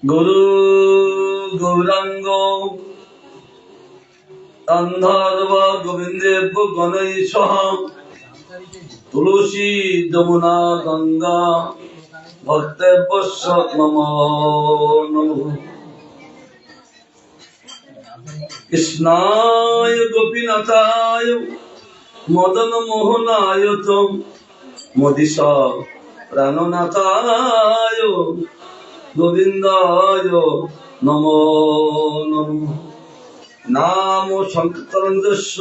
গুরু গৌরাঙ্গ গন্ধর্ব গোবিন্দেব গণেশ তুলসী যমুনা গঙ্গা ভক্তেভ্যস্য নমো নমঃ। কৃষ্ণায় গোপীনাথায় মদন মোহনায় চ মদিসা প্রাণনাথায় গোবিন্দায় নমো নমঃ। নাম সংকীর্তনস্য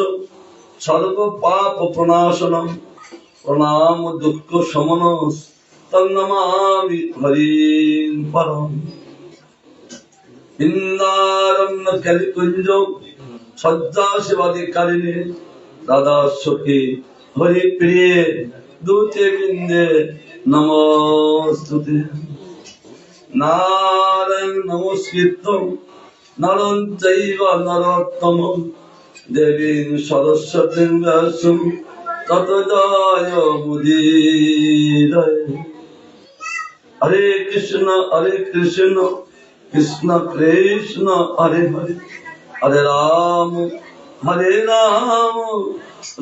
সর্ব পাপ প্রণাশনম প্রণাম দুঃখ শমন তন্নমামি হরিং পরম। বৃন্দারণ্য কলিকুঞ্জ সজ্জা শিবাধিকারিণী রাধা সখী হরি প্রিয়ে দূতে বৃন্দে নমস্তুতে। নারায়ণ নমস্কৃত্য নরং চৈব নরোত্তমং দেবীং সরস্বতীং ব্যাসং ততো জয়মুদীরয়ে। হরে কৃষ্ণ কৃষ্ণ কৃষ্ণ হরে হরে হরে রাম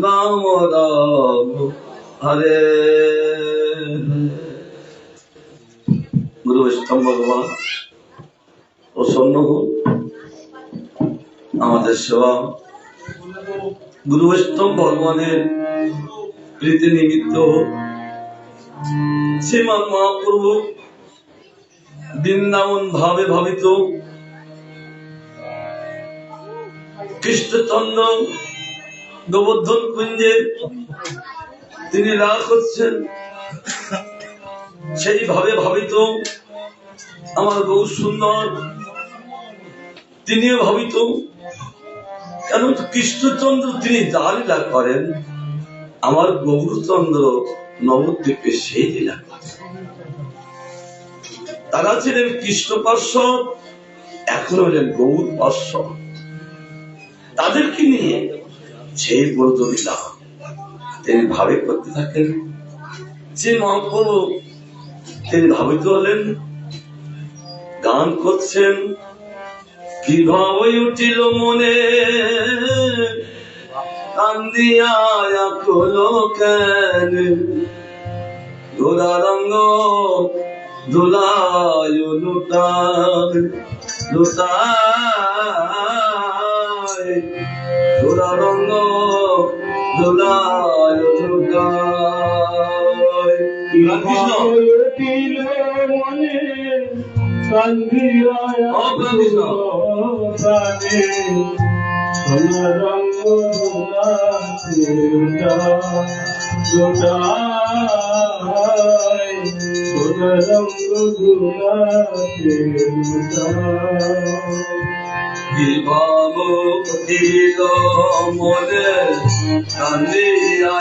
রাম রাম হরে গুরু বৈষ্ণব ভগবান প্রসন্ন হোক, আমাদের সেবা গুরু বৈষ্ণব ভগবানের প্রীতি নিমিত্ত হোক। শ্রীমান মহাপ্রভু বৃন্দাবন ভাবে ভাবিত কৃষ্ণচন্দ্র গোবর্ধন কুঞ্জে তিনি রাগ করছেন, সেই ভাবে ভাবিত আমার গৌর সুন্দর তিনিও ভাবিত। কেন কৃষ্ণচন্দ্র তিনি যা লীলা করেন, আমার গৌরচন্দ্র নবদ্বীপে সেই লীলা করেন। তারা ছিলেন কৃষ্ণ পার্শ্বদ, এখন হলেন গৌর পার্শ্বদ। তাদেরকে নিয়ে সেই ব্রত লীলা তিনি ভাবে করতে থাকেন। যে মহাপ্রভু তিনি ভাবিত হলেন, গান করছেন। কিভাবে উঠিল মনে কান্দিয়া আকুল কেন, গোরা রঙ্গ ধুলায় লুটায় লুটায়, গোরা রঙ্গ ধুলায় লুটায়। কৃষ্ণ মনে কান্দিয়া কৃষ্ণ রঙ্গ বিভাব দিল মনে কান্দিয়া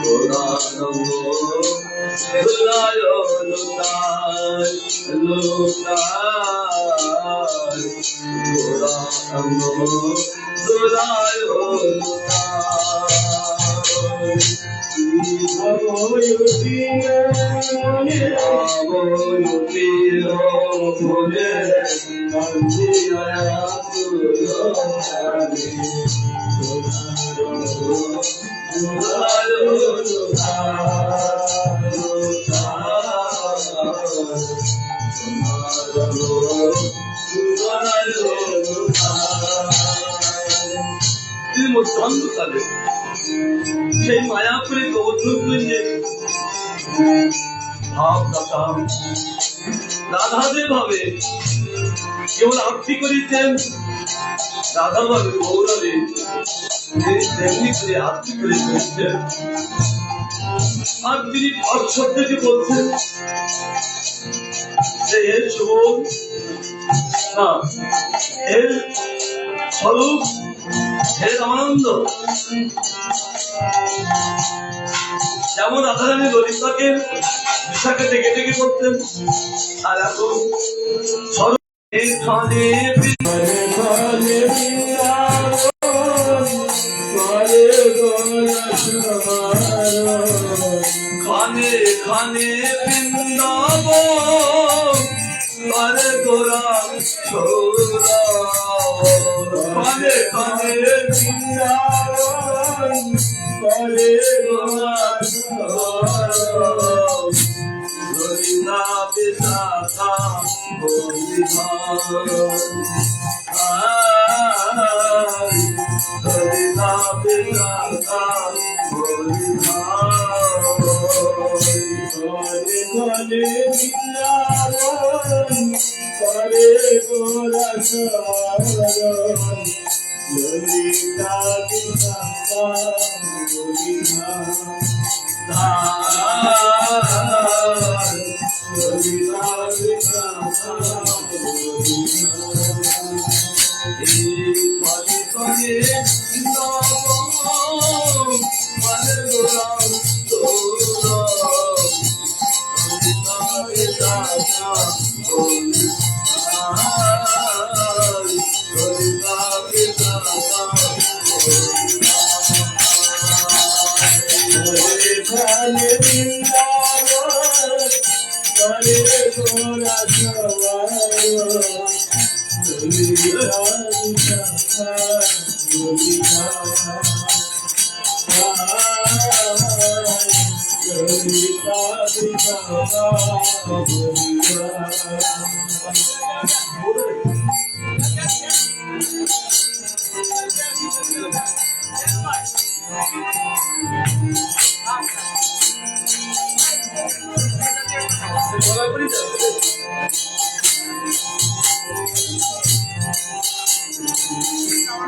গোরা রঙ্গ ধুলায় লুটায় লুটায়, গোরা রঙ্গ ধুলায় লুটায়। অন্ধকারে সেই মায়াপুরী গোবর্ধনকুঞ্জে ভাবদাতা রাধাদেব ভাবে কেবল আরতি করিতেন। রাধা ভাবে গৌরবে তেমনি করে আরতি করে চলছেন। আর তিনি অক্ষর থেকে বলছেন যে এর শুভ এর স্বরূপ হে রামানন্দ, যেমন রাধারানী ললিতাকে বিশাখে ডেকে ডেকে করতেন, আর এখন স্বরূপ খানে খানে কানে বৃন্দাবন করে গোরা সৌরা কানে কানে বৃন্দাবন করে গোরা সৌরা হরিনা বিশাখা হরিনা বিশাখা করে করে বৃন্দাবন করে গোরা সরণ ললিতা বিশাখা ললিতা বিশাখা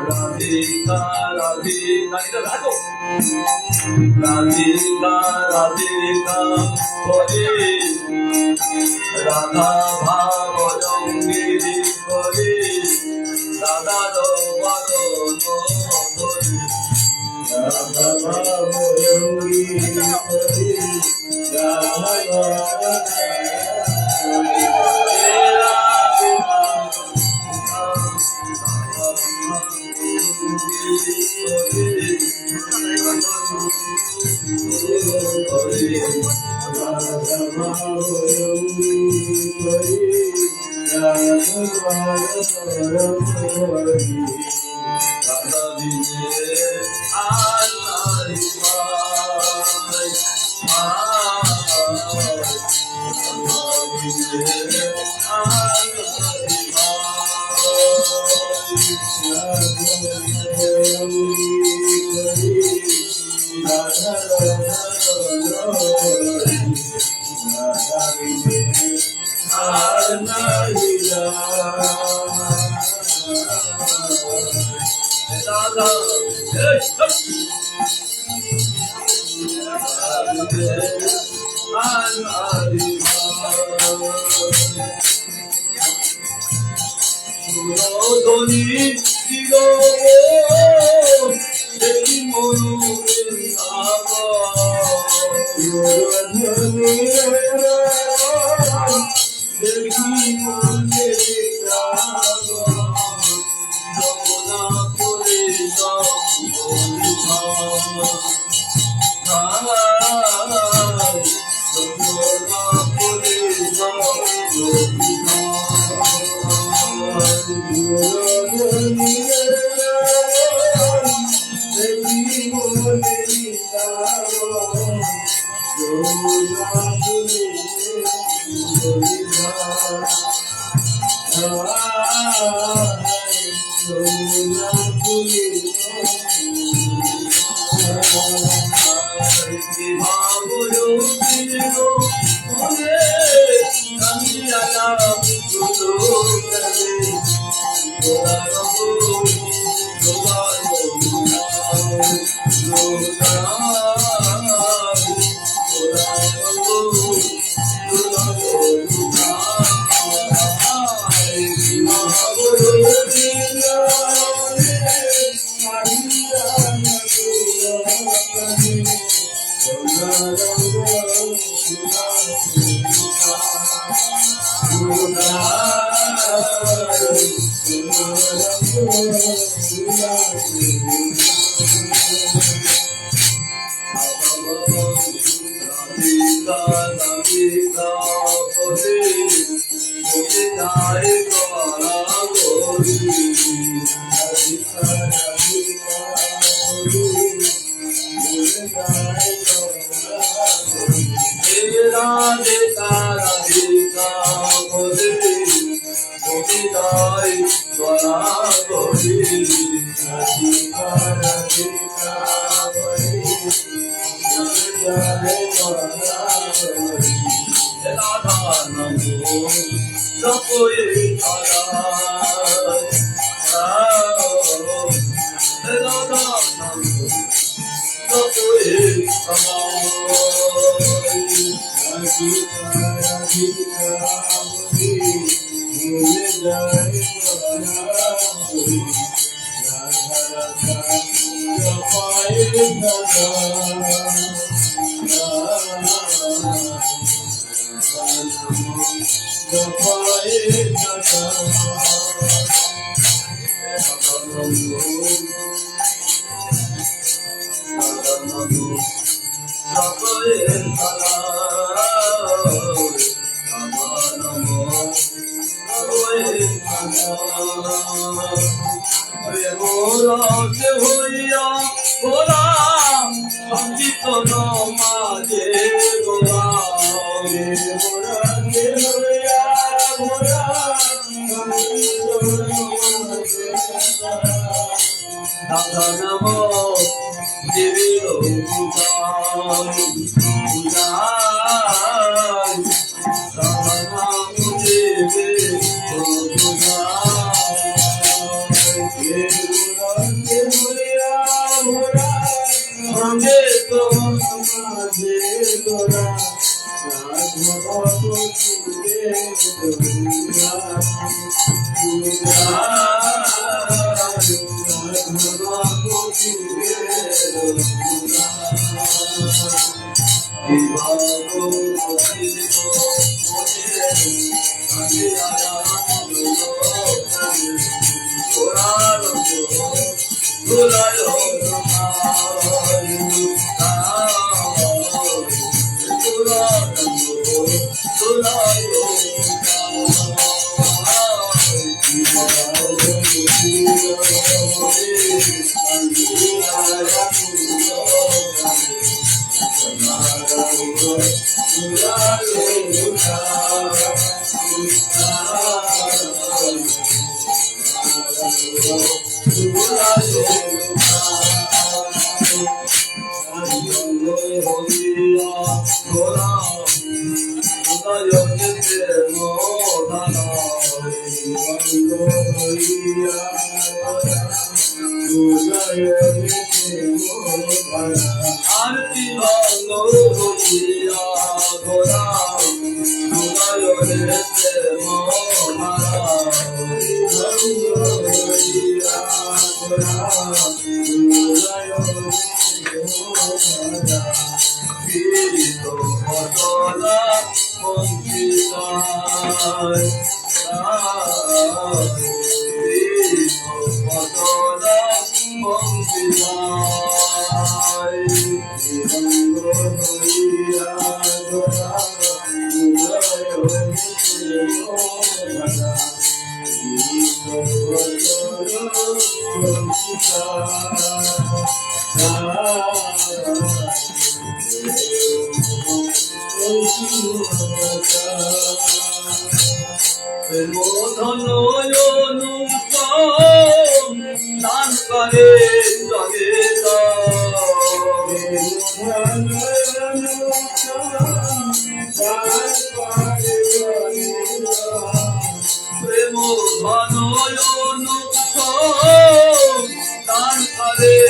রাধিকা রাধিকা এটা রাখো রাধিকা রাধিকা করে রাধা ভাব রঙ্গিরি করে রাধা বদন ধরে রাধা ভাব রঙ্গিরি করে রাধা Radha করে ভুলে যায় গলা গরি রাধিকা রাধিকা ভুলে যায় রাধিকা রাধিকা বলে গোবিন্দাই গলা গরি রাধিকা রাধিকা বলে গোবিন্দাই গলা গরি রাধা নমো জপয়ে রাধা রাধা নমো জপয়ে রাধা হইয়া গোরা সঙ্গীত মাঝে গোরা হইয়া গোরা দাদা নম দেবীর आरती दान करे प्रेम धनयन दान करे दान करे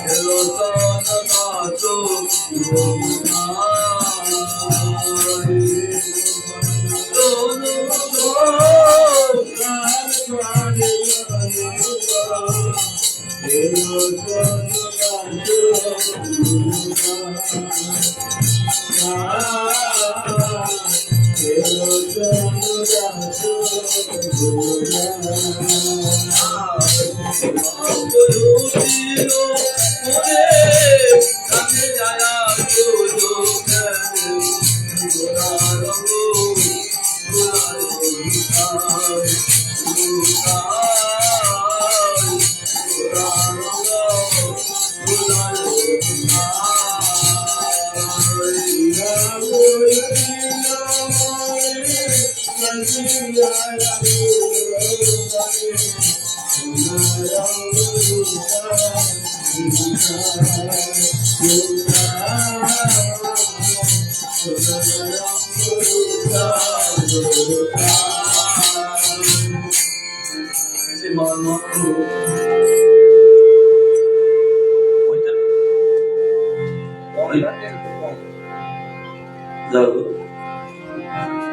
hello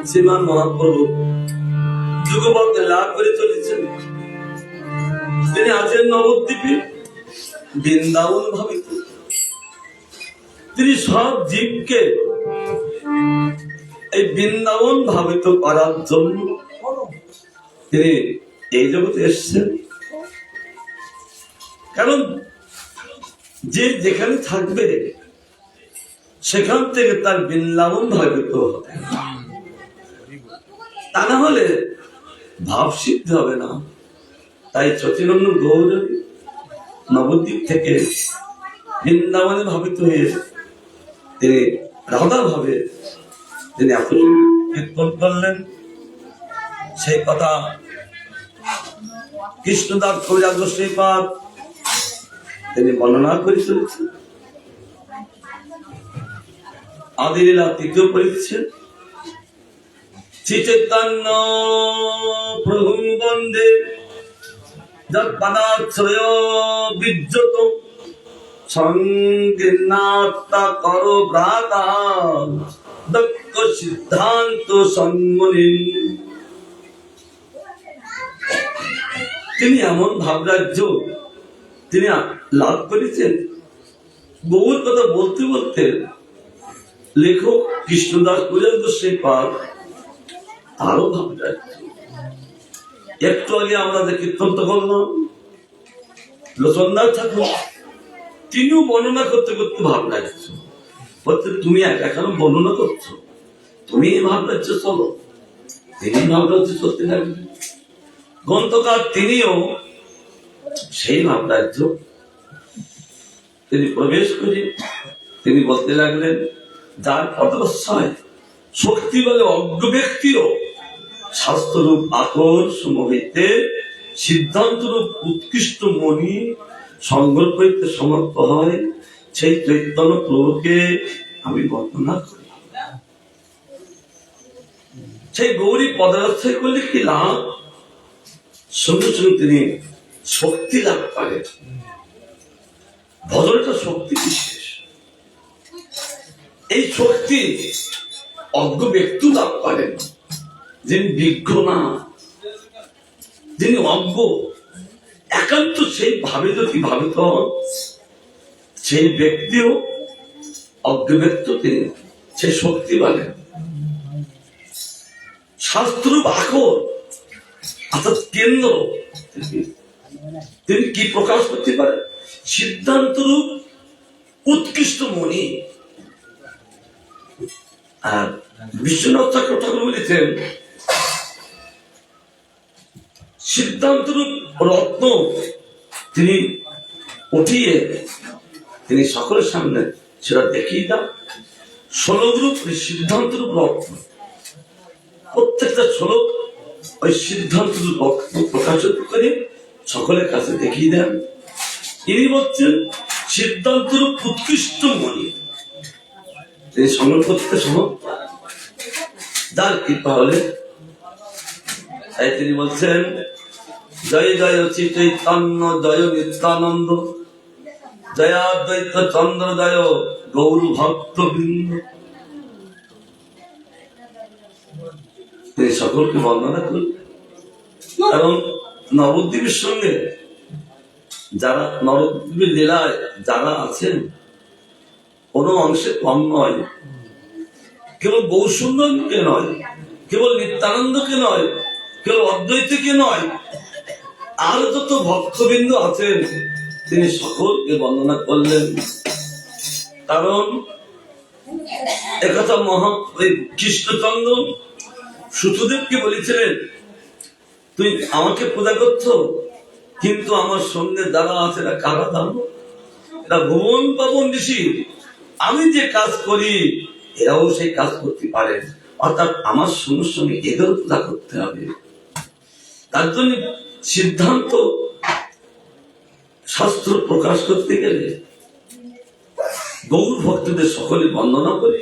শ্রীমান মহাপ্রভু যুগপথে লাভ করে চলেছেন। তিনি আছেন নবদ্বীপে বৃন্দাবন ভাবিত। তিনি সব জীবকে এই বৃন্দাবন ভাবিত করার জন্য তিনি এই জগতে এসছেন। কারণ যে যেখানে থাকবে সেখান থেকে তার বৃন্দাবন ভাবিত হবে, তা না হলে ভাব সিদ্ধ হবে না। তাই চৈতন্য গৌর নবদ্বীপ থেকে বৃন্দাবনে ভাবিত হয়ে তিনি রাধা ভাবে তিনি এত কীর্তন করলেন। সেই কথা কৃষ্ণদাস কবিরাজ শ্রীপাদ তিনি বর্ণনা করে চলেছেন। আদিলীলা তৃতীয় পরিচ্ছেদ। শ্রী চৈতন্য প্রভু বন্দে যৎপদাশ্রয় বিজ্জত সংকীর্ণাত্মা করো ভ্রাতা দক্ষ সিদ্ধান্ত সন্মনি। তিনি এমন ভাবরাজ্য তিনি লাভ করেছেন। বহুর কথা বলতে বলতে লেখক কৃষ্ণদাস কবিরাজ শ্রীপাদ আরো ভাবরাজ্য। একটু আগে আমরা যে কীর্তন করলাম লোচনদাস ঠাকুর তিনিও বর্ণনা করতে করতে ভাবরাজ্য বলতে, তুমি এখন বর্ণনা করছো, তুমি এই ভাবরাজ্য চলো। তিনি ভাবরাজ্য চলতে লাগলেন। গ্রন্থকার তিনিও সেই ভাবরাজ্য তিনি প্রবেশ করে তিনি বলতে লাগলেন, যার পদশ্রয় শক্তি বলে অজ্ঞ ব্যক্তিও শাস্ত্ররূপ আকর্ষণ হইতে সিদ্ধান্তরূপ উৎকৃষ্ট মণি সংগ্রহ করিতে সমর্থ হয়, সেই চৈতন্য প্রভুকে আমি বর্ণনা করি। সেই গৌরী পদাশ্রয় করলে কি লাভ? সঙ্গে সঙ্গে তিনি শক্তি লাভ করেন। ভজনটা শক্তি বিশেষ। এই শক্তি অজ্ঞ ব্যক্তি লাভ করেন। যিনি বিজ্ঞ না, যিনি অজ্ঞ, একান্ত সেই ভাবে যদি ভাবিত হন, সেই ব্যক্তিও অজ্ঞ ব্যক্তি তিনি সেই শক্তি বলেন। শাস্ত্র বাকর অর্থাৎ কেন্দ্র তিনি কি প্রকাশ করতে পারেন? সিদ্ধান্তরূপ উৎকৃষ্ট মণি। আর বিশ্বনাথ ঠাকুর বলেছেন, সিদ্ধান্তরূপ রত্ন তিনি উঠিয়ে তিনি সকলের সামনে সেটা দেখিয়ে দেন। 16 রূপ সিদ্ধান্তরূপ রত্ন, প্রত্যেকটা শ্লোক ওই সিদ্ধান্তরূপ রত্ন প্রকাশিত করে সকলের কাছে দেখিয়ে দেন। ইনি বলছেন সিদ্ধান্তরূপ উৎকৃষ্ট মণি, তিনি সংগ্রহ করতে সমর্থ, যার কৃপা হলে। তাই তিনি বলছেন, জয় জয় শ্রী চৈতন্য জয় নিত্যানন্দ, জয়াদ্বৈত চন্দ্র জয় গৌর ভক্তবৃন্দ, তিনি সকলকে বর্ণনা করলেন। কারণ নবদ্বীপের সঙ্গে যারা নবদ্বীপের লীলায় যারা আছেন কোনো অংশে কম নয়, কেবল গৌরসুন্দরকে নয়, কেবল নিত্যানন্দকে নয়, কেবল অদ্বৈতকে নয়, আর যত ভক্তবৃন্দ আছেন তিনি সকলকে বর্ণনা করলেন। কারণ একথা কৃষ্ণচন্দ্র সুতদেবকে বলেছিলেন, তুই আমাকে পূজা করছো, কিন্তু আমার সঙ্গে যারা আছে এরা কারা জানো? এরা ভুবন পাবন ঋষি, আমি যে কাজ করি এরাও সেই কাজ করতে পারে, অর্থাৎ আমার সঙ্গে সঙ্গে এদের পূজা করতে হবে। তার জন্য সিদ্ধান্ত শাস্ত্র প্রকাশ করতে গেলে গৌর ভক্তদের সকলে বর্ণনা করে,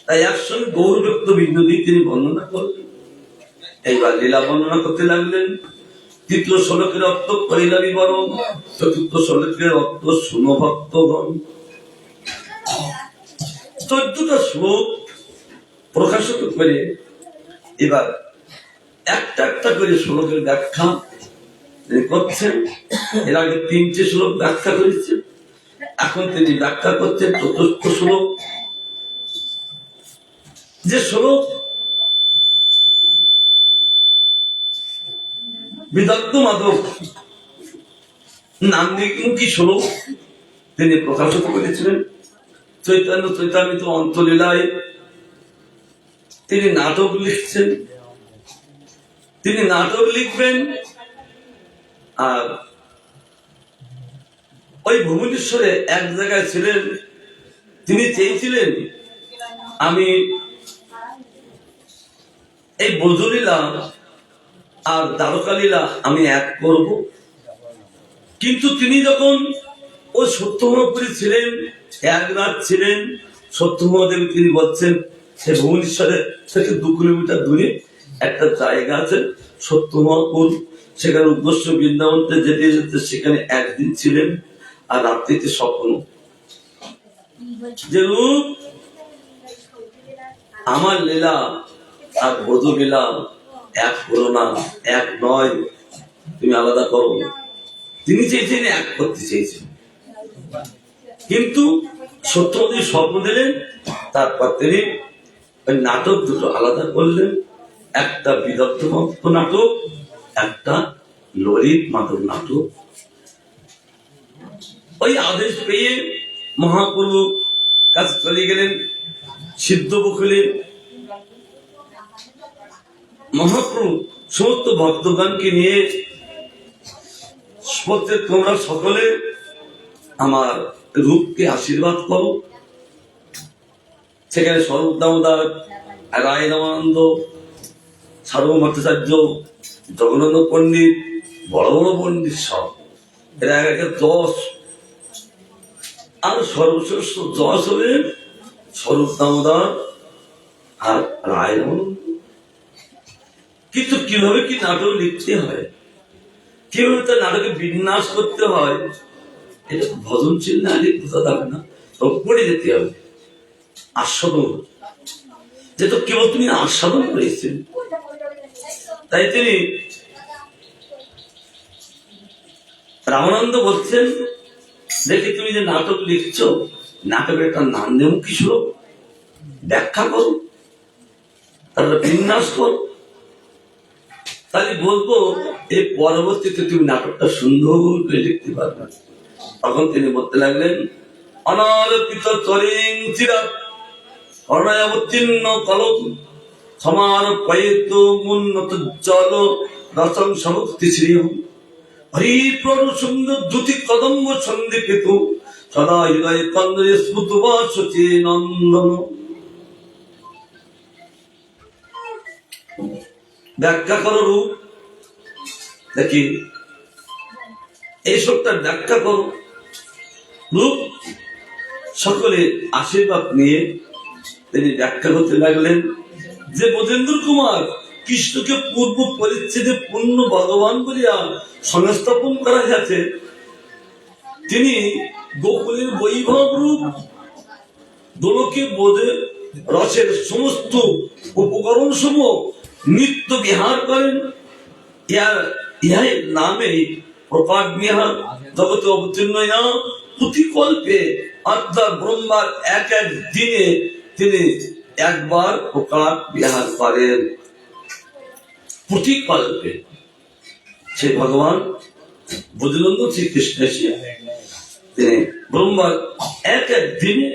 তাই একসঙ্গে গৌর ভক্ত বিন্দু দিয়ে তিনি বর্ণনা করলেন। এইবার লীলা বর্ণনা করতে লাগলেন। তৃতীয় শ্লোকের অর্থ করিলা বিবরণ, চতুর্থ শ্লোকের অর্থ শুনো ভক্তগণ। 14টা শ্লোক প্রকাশিত করে এবার একটা একটা করে শ্লোকের ব্যাখ্যা করছেন। এর আগে 3টে শ্লোক ব্যাখ্যা করেছেন, এখন তিনি ব্যাখ্যা করছেন 4র্থ শ্লোক। যে শ্লোক বিদগ্ধ মাধব নান্দিমুখী শ্লোক তিনি প্রকাশিত করেছিলেন। চৈতন্য চৈতামৃত অন্তলীলায় তিনি নাটক লিখছেন, তিনি নাটক লিখবেন। আর ওই ভুবনেশ্বরে এক জায়গায় ছিলেন, তিনি চেয়েছিলেন আমি এই ব্রজলীলা আর দ্বারকালীলা আমি এক করব। কিন্তু তিনি যখন ওই সত্যমহাপুরী ছিলেন, এক রাত ছিলেন, সত্যমহাদেব তিনি বলছেন সে ভুবনেশ্বরের থেকে 2 কিলোমিটার দূরে একটা জায়গা আছে সত্যমহাপুর, সেখানে উদ্দেশ্য বৃন্দাবনতে যেতে যেতে সেখানে একদিন ছিলেন। আর রাত্রিতে স্বপ্ন যে রূপ আমার লীলা আর ব্রজ লীলা এক করো না, এক নয়, তুমি আলাদা করো। তিনি চেয়েছেন এক করতে চেয়েছেন, কিন্তু সত্যবতী স্বপ্ন দিলেন। তারপর তিনি ওই নাটক দুটো আলাদা করলেন, একটা বিদগ্ধ ভক্ত নাটক, একটা ললিত মাধব নাটক। ওই আদেশ পেয়ে মহাপ্রভু কাছে চলে গেলেন সিদ্ধ বকুলে। মহাপ্রভু সমস্ত ভক্তগণকে নিয়ে তোমরা সকলে আমার রূপকে আশীর্বাদ করো। সেখানে স্বরূপ দামোদর, রায় রামানন্দ, সার্বভৌম ভট্টাচার্য, জগন্নাথ পণ্ডিত, বড় বড় পণ্ডিত সব, এরা এক 10। আর সর্বশ্রেষ্ঠ 10 হলেন স্বরূপ দামোদর আর রায় রামানন্দ। কিন্তু কিভাবে কি নাটক লিখতে হয়, কিভাবে তার নাটকে বিন্যাস করতে হয়, এটা ভজন চিহ্ন আগে বোঝা যাবে না, সব পড়ে যেতে হবে। আস্বাদন, যেহেতু কেবল তুমি আস্বাদন করেছেন, তাই তিনি রামানন্দ বলছেন, দেখি তুমি যে নাটক লিখছ, নাটকের একটা নান্দিমুখী শ্লোক ব্যাখ্যা করো, তারপরে বিন্যাস করো, তাহলে বলবো এই পরবর্তীতে তুমি নাটকটা সুন্দর করে লিখতে পারবে। তখন তিনি বলতে লাগলেন, অনারপিত তরিং চিরাত অর্ণাবতীর্ণ কলম সমার পয়েত উন্নত জল রসং সমুক্তি শ্রীয় হরিপ্রর সুন্দর দ্যুতি কদম্ব সন্দীপিত সদা হৃদয় কন্দরে স্ফুত বাসচে নন্দন। ব্যাখ্যা করো রূপ, দেখি এই সবটা ব্যাখ্যা করো রূপ। সকলে আশীর্বাদ নিয়ে তিনি ব্যাখ্যা করতে লাগলেন যে ব্রজেন্দ্র কুমার কৃষ্ণকে পূর্ব পরিচ্ছেদে পূর্ণ ভগবান বলিয়া সংস্থাপন করা গেছে, তিনি গোকুলের বৈভব রূপ দোলকে বোধে রসের সমস্ত উপকরণ সমূহ নিত্য বিহার করেন। ইহাই নামে প্রপাদ বিহার জগতে অবতীর্ণ প্রতিকল্পে অর্থাৎ ব্রহ্মার এক এক দিনে তিনি একবার প্রপাদ বিহার করেন। প্রতিকল্পে সে ভগবান বুঝলেন শ্রীকৃষ্ণ তিনি ব্রহ্মার এক এক দিনে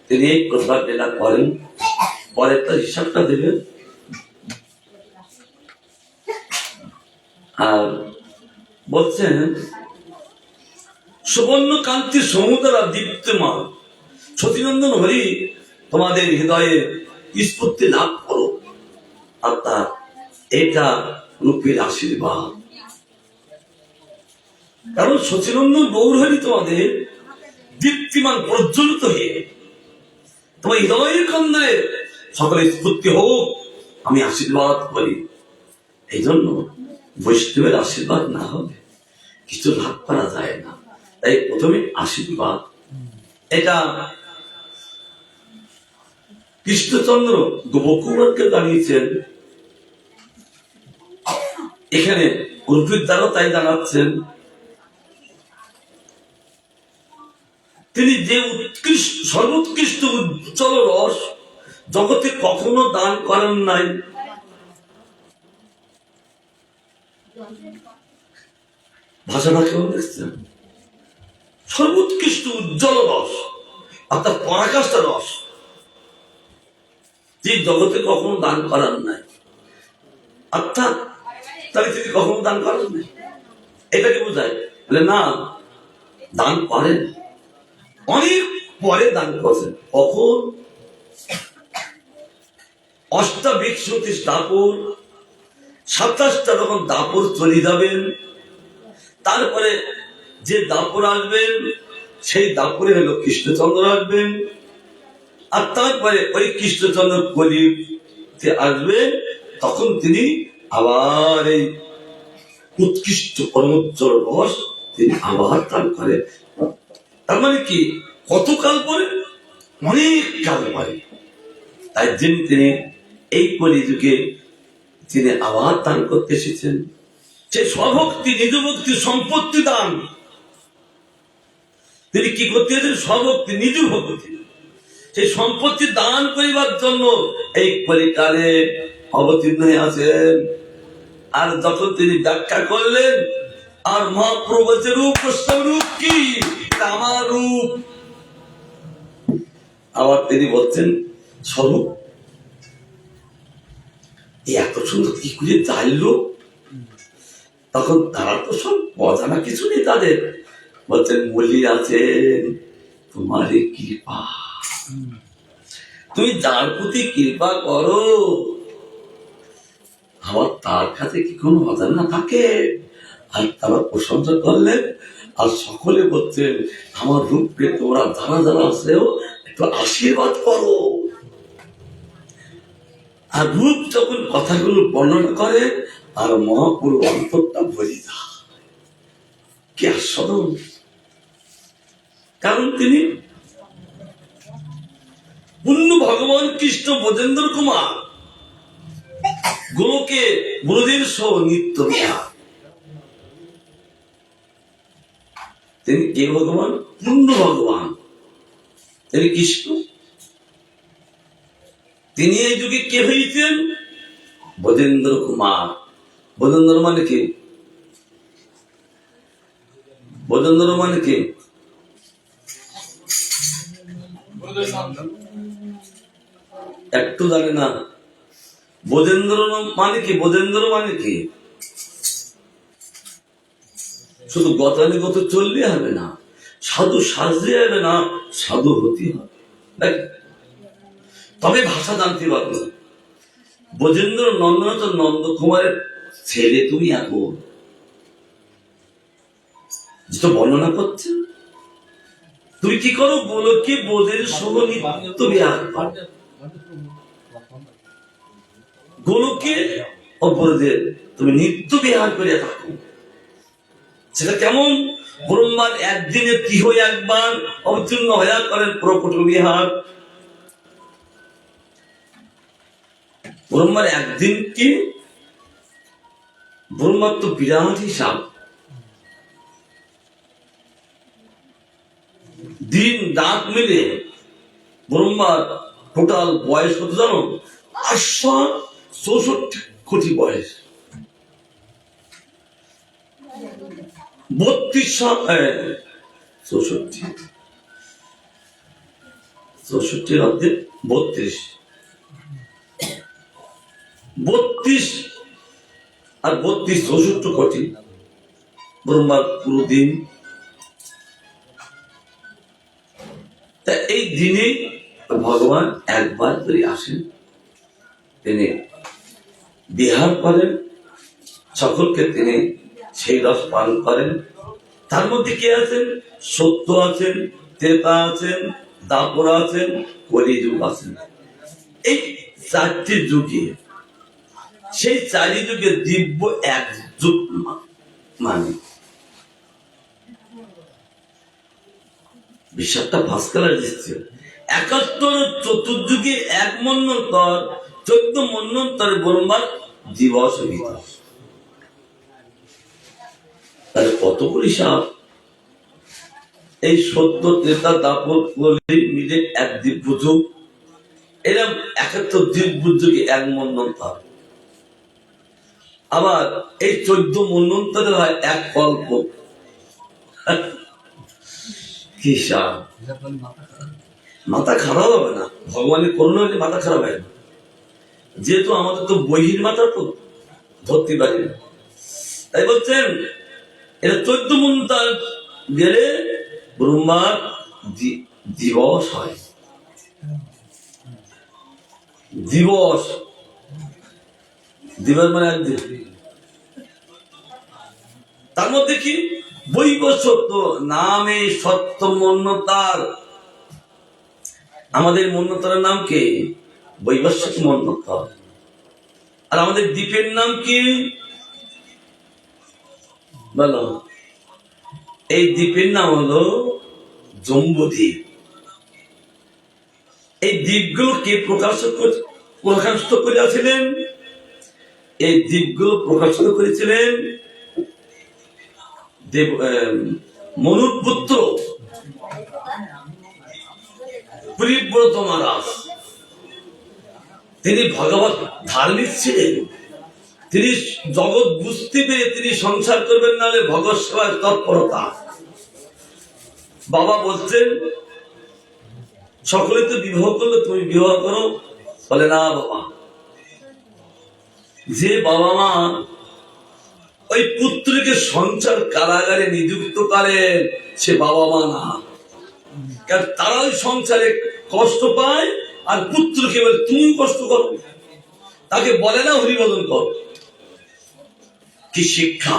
তিনি এই প্রসাদ লীলা করেন। পরে তার হিসাবটা দেবেন। আর বলছেন সুবর্ণ কান্তি সমুদ্রা দীপ্তমান সতীনন্দন হরি তোমাদের হৃদয়ে স্ফূর্তি লাভ করো। অর্থাৎ এটা রূপের আশীর্বাদ। কারণ সচিনন্দন গৌরহরি তোমাদের দীপ্তিমান প্রজ্বলিত হয়ে তোমার হৃদয়ের কন্দরে সকলে স্ফূর্তি হোক আমি আশীর্বাদ করি। এই জন্য বৈষ্ণবের আশীর্বাদ না হলে কিছু লাভ করা যায় না। তাই প্রথমে আশীর্বাদ। এটা কৃষ্ণচন্দ্র গোপকুমারকে জানিয়েছেন। এখানে উর্ফির দ্বারা তাই জানাচ্ছেন তিনি যে উৎকৃষ্ট সর্বোৎকৃষ্ট উজ্জ্বল রস জগতে কখনো দান করেন নাই। ভাষাটা কেমন দেখছেন? সর্বোৎকৃষ্ট উজ্জ্বল রস অর্থাৎ পরাকাষ্ঠা রস যে জগতে কখনো দান করার নাই। অর্থাৎ তাহলে তিনি কখনো দান করেন নাই এটাকে বোঝায় না। দান করেন, অনেক পরে দান করছেন। কখন? অষ্টাবিংশতি দাপর 27টা যখন দাপর চলে যাবেন, তারপরে যে দাপর আসবেন সেই দাপরে হলো কৃষ্ণচন্দ্র আসবেন। আর তারপরে ওই কৃষ্ণচন্দ্র কলিতে আসবেন, তখন তিনি আবার এই উৎকৃষ্ট পরমোজ্জ্বল রস তিনি আবার দান করেন। তার মানে কি কতকাল পরে? অনেক কাল পরে। তাই জন্য তিনি এই কলিযুগে তিনি আবার দান করতে এসেছেন। সে স্বভক্তি নিজ ভক্তি সম্পত্তি দান তিনি কি করতে এসেছেন? স্বভক্তি নিজ ভক্তি সেই সম্পত্তি দান করিবার জন্য এই কলিকালে অবতীর্ণ হয়ে আছেন। আর যখন তিনি ব্যাখ্যা করলেন আর মহাপ্রভুর রূপ রূপ কি আমার রূপ, আবার তিনি বলছেন স্বরূপ এত সুন্দর কি করে জানলো? তখন তারা তো সব অজানা কিছু নেই তাদের। বলছেন বলি আছেন তোমার কৃপা, তুমি যার প্রতি কৃপা করো আবার তার কাছে কি কোনো অজানা থাকে? আর তারা প্রশংসা করলেন আর সকলে বলছেন আমার রূপকে তোমরা যারা যারা আছেও একটু আশীর্বাদ করো। আর রূপ যখন কথাগুলো বর্ণনা করে আর মহাপুরু অন্তরটা ভরে যায়, কি আস্বাদন! কারণ তিনি পূর্ণ ভগবান কৃষ্ণ ব্রজেন্দ্র কুমার গোলকে গুরুদেব সহ নিত্য বিহার। তিনি কে ভগবান? পূর্ণ ভগবান, তিনি কৃষ্ণ। তিনি এই যুগে কে হয়েছেন? ব্রজেন্দ্র কুমার। ব্রজেন্দ্র মানে কি? ব্রজেন্দ্র মানে কি? একটু জানে না। ব্রজেন্দ্র মানে কি? ব্রজেন্দ্র মানে কি? শুধু গতানুগত চললে হবে না, সাধু সাজলে হবে না, সাধু হতে হবে। তবে ভাষা জানতে পারবো। ব্রজেন্দ্র নন্দন তো নন্দ কুমারের ছেলে। তুমি এখন যেটা বর্ণনা করছে, তুমি কি করো? বলো কি বোধের সহ নিত্য বিহার। গোলকে অপরদের তুমি নিত্য বিহার করিয়া থাকো। সেটা কেমন? ব্রহ্মার একদিনে ত্রিহ একবার অবতীর্ণ হইয়া করেন প্রকট বিহার। ব্রহ্মার একদিন কি, ব্রহ্মার তো বিরাট হিসাব, দিন রাত মিলে ব্রহ্মার টোটাল বয়স কত জানো? 864 কোটি বয়স। 64 অর্ধে 32 আর 64 কোটি ব্রহ্মার পুরো দিন। তা এই দিনে ভগবান একবার করে আসেন, তিনি বিহার করেন, সকলকে তিনি সেই রস পান করেন। তার মধ্যে কে আছেন? সত্য আছেন, ত্রেতা আছেন, দাপর আছেন, কলিযুগ আছেন। এই চারটি যুগে, সেই চারি যুগে দিব্য এক যুগ মানে বিষয়টা ফার্স্ট কালার দিচ্ছে। 71 চতুর্যুগে এক মন্বন্তর, 14 মন্বন্তরে ব্রহ্মার দিবস ভিতর। তাহলে কতগুলি সাপ? এই সত্য ত্রেতা দাপর কলি মিলে এক দিব্য যুগ। এরকম 71 দিব্য যুগে এক মন্বন্তর। আবার এই 14 মন্বন্তরে হয় এক কল্প। কি সাপ! মাথা খারাপ হবে না, ভগবানের করুণা হলে মাথা খারাপ হয় না। যেহেতু আমাদের তো বহির মাথা তো ধরতে পারি না, তাই বলছেন এটা 14 মন্বন্তর গেলে ব্রহ্মার দিবস হয়। দিবস, দিবস মানে একদিন। তার মধ্যে কি বৈবস্বত্ব নামে সত্য মন্যতার। আমাদের মন্যতার নাম কি? বৈবস্বত মন্যতার। আর আমাদের দ্বীপের নাম কি বলো? এই দ্বীপের নাম হলো জম্বুদ্বীপ। এই দ্বীপগুলো কে প্রকাশিত করিয়াছিলেন? এই দ্বীপগুলো প্রকাশিত করেছিলেন মনুর পুত্র পরিব্রত মহারাজ। তিনি ভগবত ধার্মিক ছিলেন, তিনি জগৎ বুঝতে পেরে তিনি সংসার করবেন, নাহলে ভগৎ সেবার তৎপরতা। বাবা বলছেন সকলে তো বিবাহ করলো, তুমি বিবাহ করো। বলে না বাবা, যে বাবা মা ওই পুত্রকে সংসার কারাগারে নিযুক্ত করেন সে বাবা মা না। কারণ তারা ওই সংসারে কষ্ট পায়, আর পুত্রকে বলে তুমি কষ্ট করো, তাকে বলে না হরিবদন কর। কি শিক্ষা!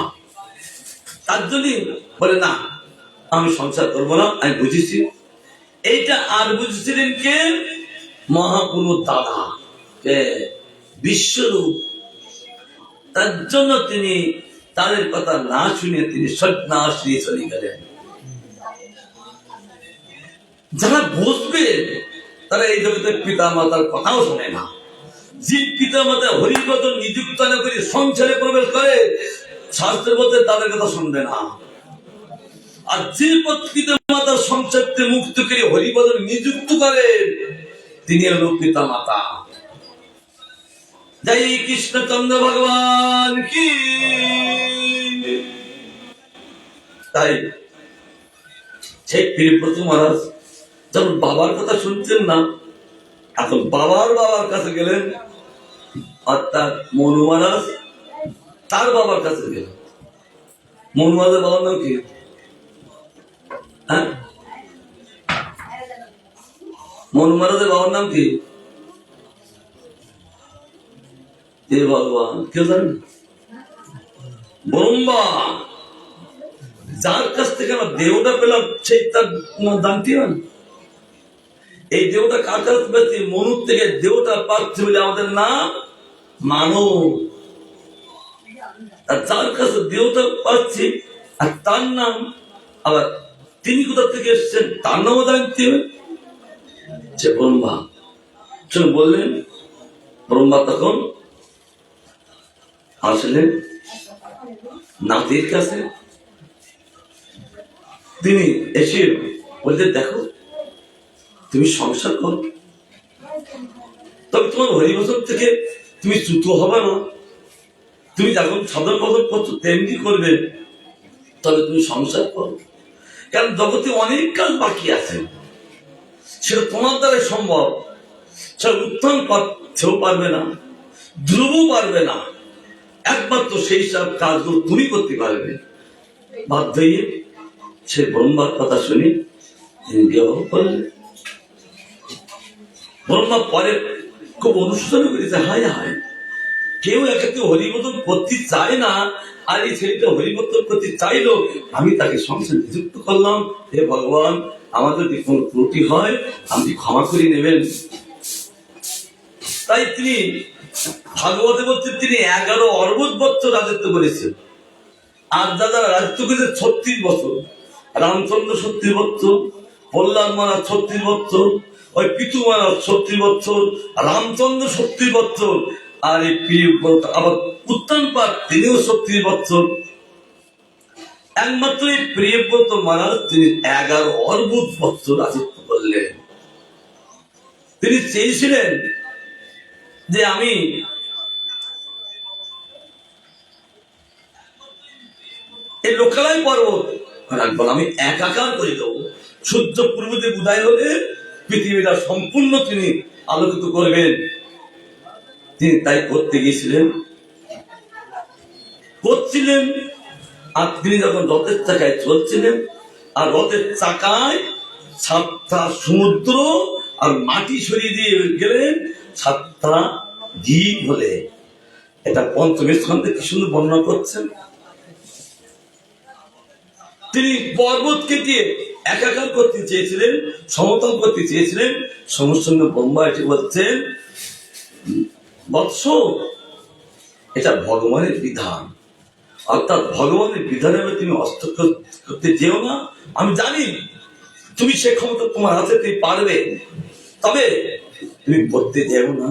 তার জন্য বলে না আমি সংসার করবো না, আমি বুঝেছি। এইটা আর বুঝেছিলেন কে? মহাপুরুষ দাদা বিশ্বরূপ। তার জন্য তিনি তাদের কথা না শুনে তিনি সন্ন্যাস নিয়ে চলে গেলেন। যারা বুঝবে তারা এই জগতের পিতা মাতার কথাও শোনে না। যে পিতা মাতা হরিবদন নিযুক্ত না করে সংসারে প্রবেশ করে, শাস্ত্রের মধ্যে তাদের কথা শুনবে না। আর যে পিতা মাতার সংসারকে মুক্ত করে হরিবদন নিযুক্ত করে তিনি হল পিতা মাতা। জয় কৃষ্ণচন্দ্র ভগবান কি। তাই সেই পীরব্রত মহারাজ যখন বাবার কথা শুনছেন না, এখন বাবার কাছে গেলেন, অর্থাৎ মনু মহারাজ তার বাবার কাছে গেলেন। মনু মহারাজের বাবার নাম কি? মনু মহারাজের বাবার নাম কি? ভগবান কেউ জানেন? ব্রহ্মা। যার কাছ থেকে আমরা দেহটা পেলাম সেই তার দানটি হয়। এই দেহটা কার কাছ থেকে? মনুর থেকে দেহটা পাচ্ছি বলে আমাদের নাম মানব। আর যার কাছে দেহটা পাচ্ছি আর তার নাম আবার তিনি কোথা থেকে এসছেন তার নামও জানতে হবে। যে ব্রহ্মা বললেন, ব্রহ্মা তখন আসলেন নাতির কাছে। তিনি এসে বললেন, দেখো তুমি সংসার করো, তবে তোমার হরিভজন থেকে তুমি চ্যুত হবে না। তুমি যখন সাধন ভজন করছো তেমনি করবে, তবে তুমি সংসার করো। কারণ জগতে অনেক কাজ বাকি আছে, সেটা তোমার দ্বারাই সম্ভব। সেটা উত্থান পাচ্ছেও পারবে না, ধ্রুবও পারবে না, একমাত্র সেই সব কাজগুলো তুমি করতে পারবে। বাধ্য হয়ে সে ব্রহ্মার কথা শুনি তিনি বিবাহ করলেন। ব্রহ্মা পরে খুব অনুশোচনা করেছে, হায় হায়, কেউ একে হরিবোধন করতে চায় না, আর এই ছেলেটা হরিবোধন করতে চাইলো, আমি তাকে সংসারে নিযুক্ত করলাম। হে ভগবান, আমার যদি কোন ত্রুটি হয় আপনি ক্ষমা করে নেবেন। তাই তিনি ভাগবতে বলতে তিনি 11 অর্বুদ বছর রাজত্ব করেছেন। আর যারা রাজত্ব করেছে 36 বছর, রামচন্দ্র 36 বছর, প্রহ্লাদ মহারাজ 36 বছর, ওই পিতু মহারাজ 36 বছর, রামচন্দ্র 36 বছর, আর এই প্রিয়ব্রত আবার উত্তানপাদ তিনিও 36 বছর। একমাত্র এই প্রিয়ব্রত মহারাজ তিনি 11 অর্বুদ বছর রাজত্ব করলেন। তিনি চেয়েছিলেন যে আমি এই লোকালয় পর্বত রাখবো, আমি একাকার করে দেবো। সূর্য পূর্ব দিকে উদয় হলে পৃথিবীটা সম্পূর্ণ তিনি আলোকিত করবেন। তিনি তাই করতে গিয়েছিলেন, করছিলেন। আর তিনি যখন রথের চাকায় চলছিলেন, আর রথের চাকায় 7টা সমুদ্র আর মাটি সরিয়ে দিয়ে গেলেন 7টা দ্বীপ হলে। এটা পঞ্চমের স্কন্ধে কি সুন্দর বর্ণনা করছেন। তিনি পর্বত কেটে একাকার করতে চেয়েছিলেন, সমতল করতে চেয়েছিলেন। সঙ্গে সঙ্গে ব্রহ্মা এসে বলছেন, বৎস, এটা ভগবানের বিধান, অর্থাৎ ভগবানের বিধানের তুমি হস্তক্ষেপ করতে যেও না। আমি জানি তুমি সে ক্ষমতা তোমার হাতে তুমি পারবে, তবে তুমি করতে যেও না।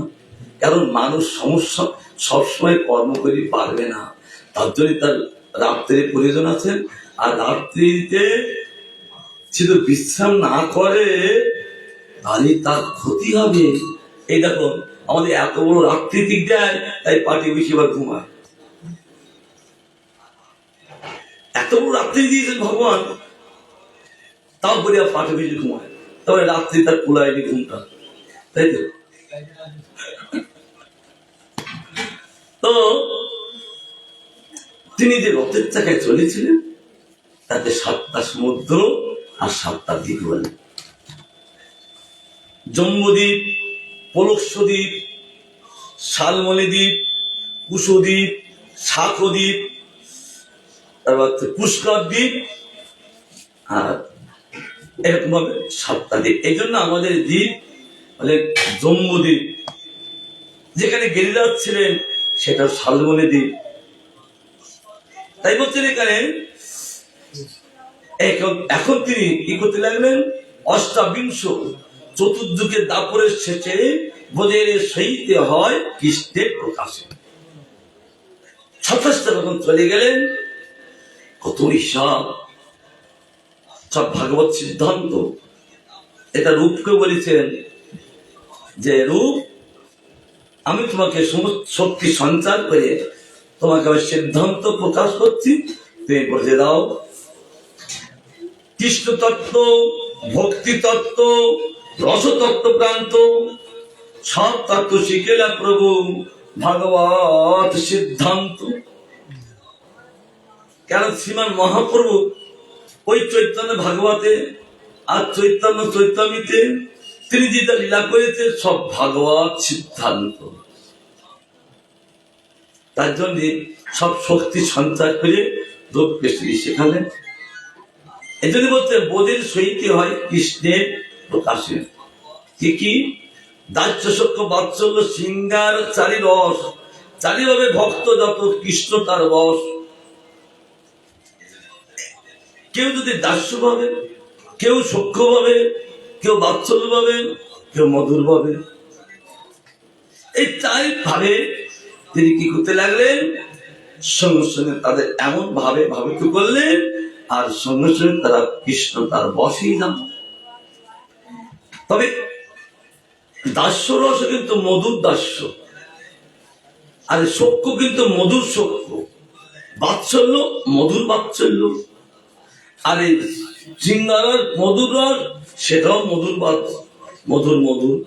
কারণ মানুষ সমস্যা সবসময় কর্ম করে পারবে না, তার জন্য তার রাত্রির প্রয়োজন আছে। আর রাত্রিতে শুধু বিশ্রাম না করে তাহলে তার ক্ষতি হবে। এই দেখো আমাদের এত বড় রাত্রি দিক দেয়, তাই পার্টি বেশিরভাগ ঘুমায়। এত বড় রাত্রি দিয়েছেন ভগবান, তারপরে আর পার্টি বেশি ঘুমায়, তবে রাত্রি তার কুলায়নি ঘুমটা, তাই তো। তো তিনি যে রথের চাকায় চলেছিলেন, তাতে 7টা সমুদ্র আর 7টা দ্বীপ বলে। জম্বুদ্বীপ, পলক্ষদ্বীপ, শালমলি দ্বীপ, কুশদ্বীপ, শাকদ্বীপ, তারপর পুষ্কর দ্বীপ, আর এরকম ভাবে 7টা দ্বীপ। এই জন্য আমাদের দ্বীপ বলে জম্বুদ্বীপ। যেখানে গিরিরাজ ছিলেন সেটা শালমলি দ্বীপ। তাই বলছেন এখানে এখন তিনি কি করতে লাগলেন, অষ্টাবিংশ চতুর্যুগের দাপরের শেষে বোধের সহিতে হয় কৃষ্ণের প্রকাশে। 27টা যখন চলে গেলেন, কত হিসাব, সব ভাগবত সিদ্ধান্ত। এটা রূপকে বলেছেন যে রূপ, আমি তোমাকে শক্তি সঞ্চার করে তোমাকে আমি সিদ্ধান্ত প্রকাশ করছি, তুমি বলে দাও। কৃষ্ণ তত্ত্ব, ভক্তি তত্ত্ব, রসতত্ত্ব প্রান্ত সব তত্ত্ব শিখেলা প্রভু ভাগবত সিদ্ধান্ত। কেন শ্রীমান মহাপ্রভু ওই চৈতন্য ভাগবতে আর চৈতন্য চৈতন্যতে তিনি যেটা লীলা করেছে সব ভাগবত সিদ্ধান্ত। তার জন্য সব শক্তি সঞ্চার করে রূপকে তিনি শেখালেন। এই জন্য বলতে বোধের সহিতে হয় কৃষ্ণের প্রকাশে। কি দাস্য সক্ষ বাৎসল্য সিঙ্গার চারি রস, চারিভাবে ভক্ত যত কৃষ্ণ তার বশ। কেউ যদি দাস্য ভাবে, কেউ সখ্য ভাবে, কেউ বাৎসল্য ভাবে, কেউ মধুর ভাবে। এই চার ভাবে তিনি কি করতে লাগলেন, সঙ্গে সঙ্গে তাদের এমন ভাবে ভাবিত করলেন, আর সঙ্গে সঙ্গে তারা কৃষ্ণ তার বশেই যান। তবে দাস্য রস কিন্তু মধুর দাস্য, আর সখ্য কিন্তু মধুর সখ্য, বাৎসল্য মধুর বাৎসল্য, আর এই শৃঙ্গারার মধুর রস সেটাও মধুর মধুর মধুর।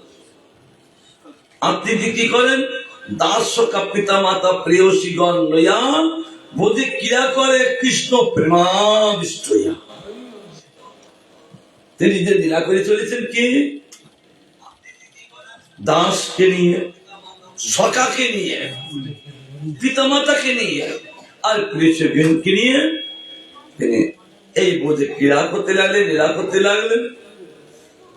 আর তিনি কি করেন, দাস্য পিতা মাতা প্রেয়সীগণ লইয়া বোধে ক্রিয়া করে কৃষ্ণ প্রেমাবিষ্ট হইয়া। তিনি যে লীলা করে চলেছেন কি, দাসকে নিয়ে, সখাকে নিয়ে, পিতামাতাকে নিয়ে, আর প্রেয়সীগণকে নিয়ে তিনি এই বোধে ক্রীড়া করতে লাগলেন, লীলা করতে লাগলেন।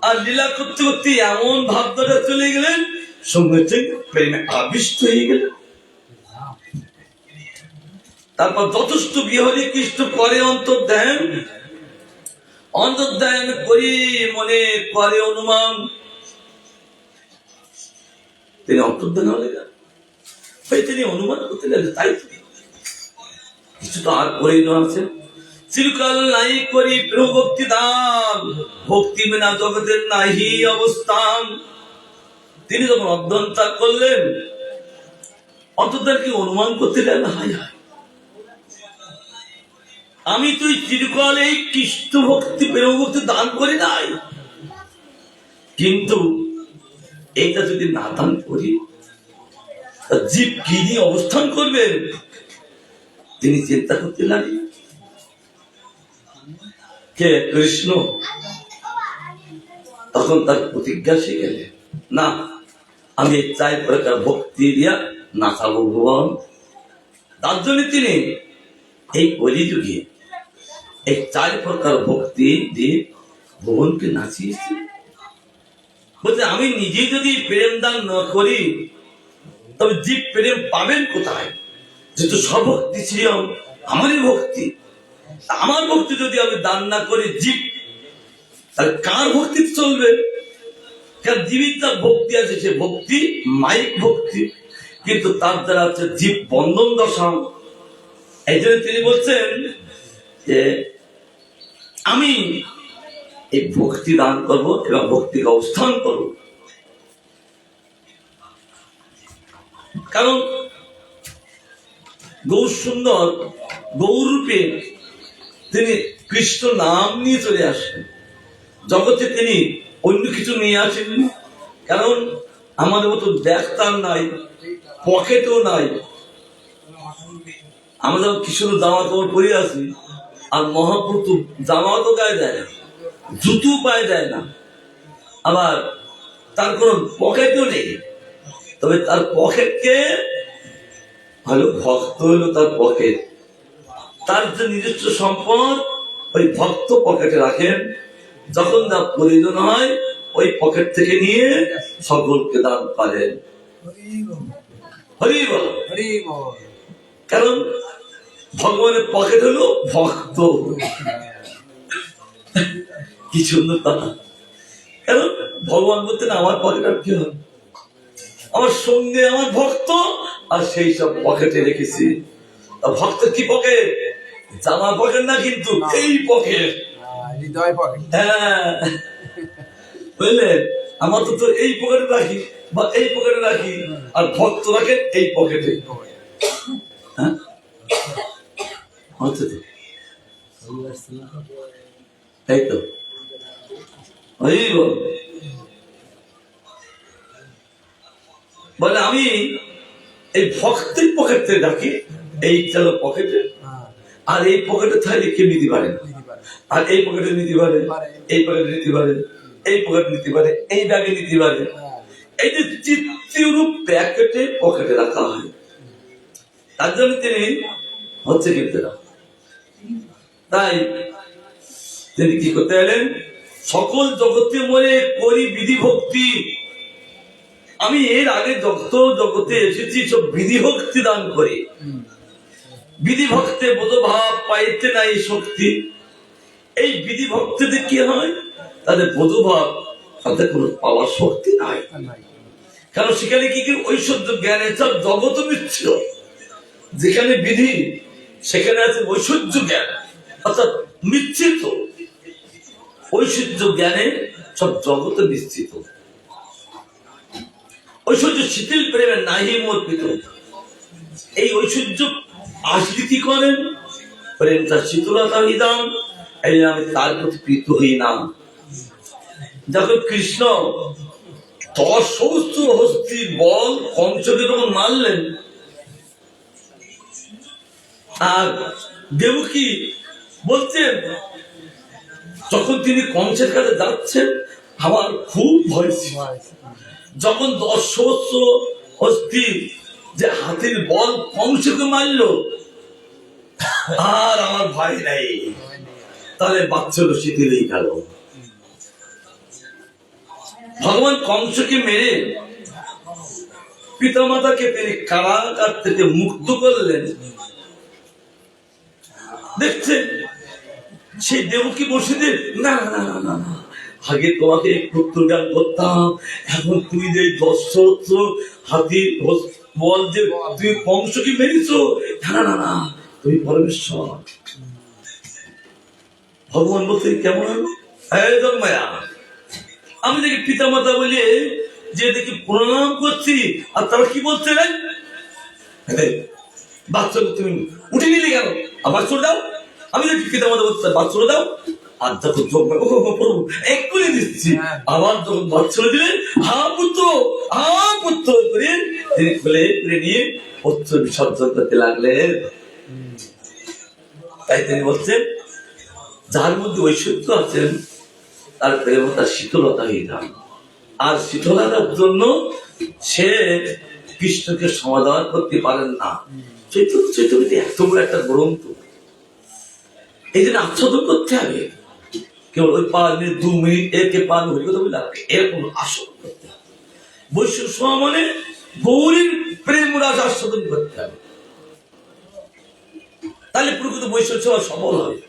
আর লীলা করতে করতে এমন ভাব ধরে চলে গেলেন, সঙ্গে সঙ্গে প্রেমে আবিষ্ট হয়ে গেলেন। তারপর যথেষ্ট বিহরি কৃষ্ণ করে অন্তর্ধ্যান, অন্তর্ধ্যান করি মনে করে অনুমান। তিনি অন্তর্ধ্যান হলে তিনি অনুমান করতে লাগলেন, তাই কিছু তো আর করেই আছে। চিরকাল নাই করি প্রভক্তি দান, ভক্তি বিনা জগতের নাহি অবস্থান। তিনি যখন অধ্যয়ন ত্যাগ করলেন, অন্তর্ধান কি অনুমান করতে লাগলেন, হায় হায় আমি তুই চিরকাল এই কৃষ্ণ ভক্তি প্রেম ভক্তি দান করি নাই, কিন্তু এইটা যদি না দান করি জীব কি নিয়ে অবস্থান করবেন। তিনি চিন্তা করতে লাগলেন, কে কৃষ্ণ তখন তার প্রতিজ্ঞা শিখেলে, না আমি এই চাই প্রকার ভক্তি দিয়া নাচাবো ভুবন। তার জন্য তিনি এই কলিযুগে এই চার প্রকার ভক্তি দিয়ে ভুবনকে নাচিয়েছি। বলতে আমি নিজে যদি প্রেম দান না করি তবে জীব প্রেম পাবেন কোথায়, যেহেতু সব ভক্তি ছিল আমারই ভক্তি। আমার ভক্তি যদি আমি দান না করি জীব, তাহলে কার ভক্তি চলবে? কারণ জীবিত তার ভক্তি আছে, সে ভক্তি মাইক ভক্তি, কিন্তু তার দ্বারা হচ্ছে জীব বন্ধন দশা। এই জন্য তিনি বলছেন যে আমি এই ভক্তি দান করবো এবং ভক্তিকে অবস্থান করব। কারণ গৌর সুন্দর গৌরূপে তিনি কৃষ্ণ নাম নিয়ে চলে আসেন জগতে, তিনি অন্য কিছু নিয়ে আসেন। কারণ আমাদের মতো ব্যাগ তার নাই, পকেটও নাই। আমরা কিশোর জামা কাপড় পরে আছি, আর মহাপুর তো জামাও তো গায়ে দেয় না, জুতো পায়ে দেয় না, আবার তার কোন পকেটও নেই। তবে তার পকেটকে হলো ভক্ত, হলো তার পকেট। তার যে নিজস্ব সম্পদ ওই ভক্ত পকেটে রাখেন, যখন তার প্রয়োজন হয় ওই পকেট থেকে নিয়ে সকলকে দান করেন। হরি বল, হরি বল। কারণ ভগবানের পকেট হলো ভক্ত। কি সুন্দর কথা। কারণ ভগবান বলতেন আমার পকেট আর কি হবে, আমার সঙ্গে আমার ভক্ত, আর সেই সব পকেটে রেখেছি। ভক্তের কি পকেট? জামার পকেট না, কিন্তু এই পকেট, হৃদয় পকেট। হ্যাঁ বুঝলেন, আমার তো এই পকেটে রাখি বা এই পকেটে রাখি, আর ভক্ত রাখে এই পকেটে। হ্যাঁ তাই তো। বলে আমি এই ভক্তের পকেটে রাখি, এই চলো পকেটে, আর এই পকেটে থাকলে কেউ নিতে পারে না, আর এই পকেটে নিতে পারে, এই পকেটে নিতে পারে, এই পকেটে নিতে পারে, এই ব্যাগে নিতে পারে। এই যে চিত্ররূপ প্যাকেটে পকেটে রাখা হয়, তার জন্য তিনি হচ্ছে কিন্তু না। তাই তিনি কি করতে এলেন, সকল জগতে মনে করি বিধি ভক্তি। আমি এর আগে যত জগতে এসেছি সব বিধি ভক্তি দান করি। বিধি ভক্তে বোধভাব পাইতে নাই শক্তি, এই বিধি ভক্তিতে কি হয়, তাদের বোধভাব, তাদের কোনো পাওয়ার শক্তি নাই। কারণ সেখানে কি কি ঐশ্বর্য জ্ঞানের সব জগৎ মিথ্য। যেখানে বিধি সেখানে আছে ঐশ্বর্য জ্ঞান, অর্থাৎ মিশ্রিত। ঐশ্বর্য জ্ঞানে সব জগতে মিশ্রিত। ঐশ্বর্য শিথিল প্রেমে নাহি মর্পিত। এই ঐশ্বর্য আসলে কি করেন, প্রেমটা শীতলতা হইদাম, এই আমি তার প্রতি প্রীত হই না। যখন কৃষ্ণ 10 সহস্র হস্তির বল কংসকে যখন মারলেন, আর দেবকী বলছেন যখন তিনি কংসের কাছে যাচ্ছেন আমার খুব ভয় ছিল। যখন 10 সহস্র হস্তি যে হাতির বল কংসকে মারল, আর আমার ভয় নাই, তাহলে বাচ্চারা শিথিলেই গেল। ভগবান কংসকে মেরে পিতামাতাকে তিনি কারাগার থেকে মুক্ত করলেন। দেখছেন সেই দেবকী বসে না না না না, আগে তোমাকে পুত্রজ্ঞান করতাম, এখন তুমি যে 10 সহস্র হাতির বল যে তুমি কংসকে মেরেছ, না না না, তুমি পরমেশ্বর। ভগবান বলতে কেমন জন্মায়া, আমি দেখি পিতা মাতা বলে যে দেখি প্রণাম করছি, আর তারা কি বলছে, বাচ্চাকে তুমি উঠে নিলে কেন, আবার চলে দাও। আমি দেখি পিতা মাতা বলতে বাচ্চা দাও, আর যখন এক্ষুনি দিচ্ছি। আবার যখন বাচ্চা দিলেন, হা পুত্র করে তিনি খুলে নিয়ে পুত্র বিসর্জন করতে লাগলেন। তাই তিনি বলছেন যার মধ্যে ঐশ্বর্য আছেন তার প্রেমতা শীতলতা হয়ে যান, আর শীতলতার জন্য সে কৃষ্ণকে সমাধান করতে পারেন না। চৈতন্য এত বড় একটা গ্রন্থ, এই জন্য আচ্ছাদন করতে হবে। কেবল ওই 5 মিনিট 2 মিনিট একে পান হয়ে কথা বলে এরকম আসন করতে হবে। বৈষ্ণব মানে গৌরীর প্রেম রাজ আস্বাদন করতে হবে, তাহলে প্রকৃত বৈষ্ণব সেবা সফল হবে।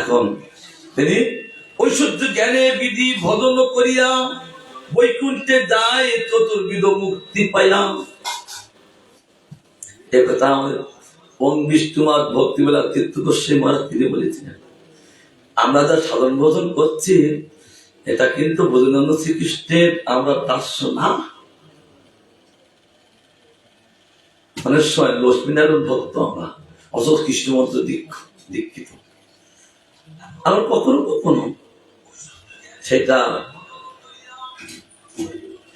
এখন তিনি ঐশ্বর্য জ্ঞানে বিধি ভজন করিয়া বৈকুণ্ঠে যায় চতুর্বিধ মুক্তি পাইয়া। একথা আমাদের ওম বিষ্ণুমাদ ভক্তিবেলা তীর্থদর্শী মহারাজ তিনি বলেছিলেন। আমরা যা সাধন ভোজন করছি এটা কিন্তু বোধানন্দ শ্রীকৃষ্ণের আমরা দাস্য না। অনেক সময় লক্ষ্মীনারায়ণ ভক্ত আমরা, অসৎ কৃষ্ণ মন্ত্র দীক্ষিত। আবার কখনো কখনো সেটা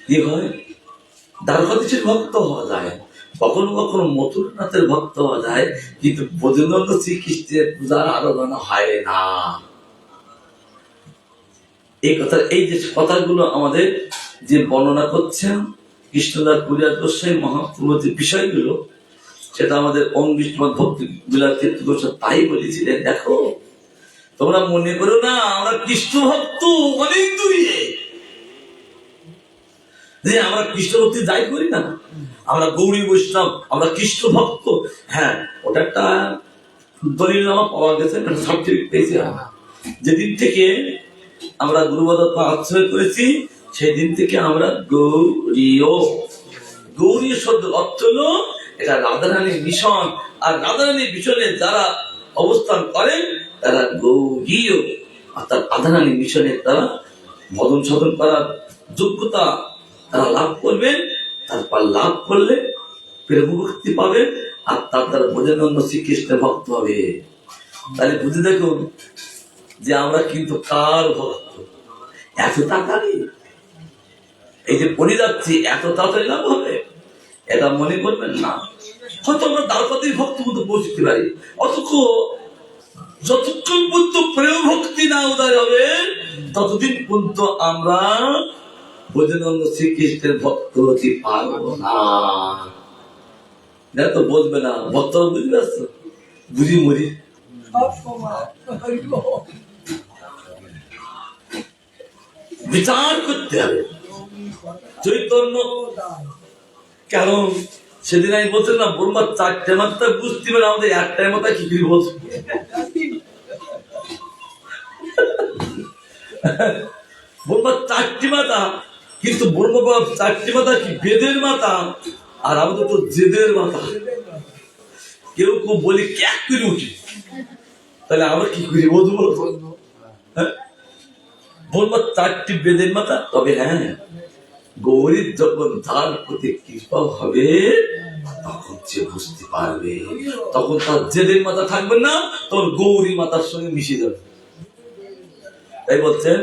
কি হয়, দ্বারকাধীশের ভক্ত হওয়া যায়, কখনো কখনো মথুরনাথের ভক্ত হওয়া যায়, কিন্তু বোধানন্দ শ্রীকৃষ্ণের পূজার আরাধনা হয় না। এই যে কথাগুলো আমাদের যে বর্ণনা করছেন কৃষ্ণদাস কুলিয়ার গোস্বামী মহাপ্রভুর যে বিষয়গুলো, সেটা আমাদের ওম বিষ্ণু ভক্তি বিলাস তীর্থ গোস্বামী তাই বলেছিলেন। দেখো তোমরা মনে করো না আমরা কৃষ্ণ ভক্ত অনেক দূরে, যে আমরা কৃষ্ণ ভক্তি যাই করি না, আমরা গৌরী বৈষ্ণব, আমরা কৃষ্ণ ভক্ত। হ্যাঁ, ওটা একটা দলিল আমার পাওয়া গেছে, সার্টিফিকেট পেয়েছি। যেদিন থেকে আমরা গুরুবাদত্ত আশ্রয় করেছি সেই দিন থেকে আমরা গৌরী শব্দ অর্থ হলো এটা রাধারানীর মিশন, আর রাধারানীর মিশনে যারা অবস্থান করেন তারা গৌরীয়, অর্থাৎ রাধারানীর মিশনের তারা ভজন সাধন করার যোগ্যতা তারা লাভ করবেন। তারপর লাভ করলে প্রেম ভক্তি পাবেন, আর তার দ্বারা বোধানন্দ শ্রীকৃষ্ণের ভক্ত হবে। তাহলে বুঝে দেখুন যে আমরা কিন্তু কার ভক্ত। এত তাড়াতাড়ি এই যে পড়ে যাচ্ছি, এত তাড়াতাড়ি লাভ হবে এটা মনে করবেন না। হয়তো আমরা দ্বারকাধীশ ভক্ত মতো পৌঁছতে পারি, অথচ যতক্ষণ পর্যন্ত প্রেম ভক্তি না উদয় হবে ততদিন পর্যন্ত আমরা বোধানন্দ শ্রীকৃষ্ণের ভক্ত হতে পারবো না। তো বলবে না ভক্ত, বুঝবে আসতো বুঝি মরি। বিচার করতে হবে চৈতন্য কেন সেদিন আমি বলছেন না ব্রহ্মার 4টে মাত্রা বুঝতে পারে, আমাদের একটাই মাথা কি করে বলছে। ব্রহ্মার 4টি মাথা, কিন্তু ব্রহ্মবাব 4টি মাথা কি বেদের মাথা, আর আমাদের তো জেদের মাথা। কেউ কেউ বলি ক্যাক করে উঠি, তাহলে আমরা কি করি বুঝবো? ব্রহ্মার 4টি বেদের মাথা। তবে হ্যাঁ, গৌরীর যখন তার প্রতি কৃপা হবে তখন সে বুঝতে পারবে, তখন তার জেদের মাথা থাকবে না, তখন গৌরী মাতার সঙ্গে মিশে যাবে। তাই বলছেন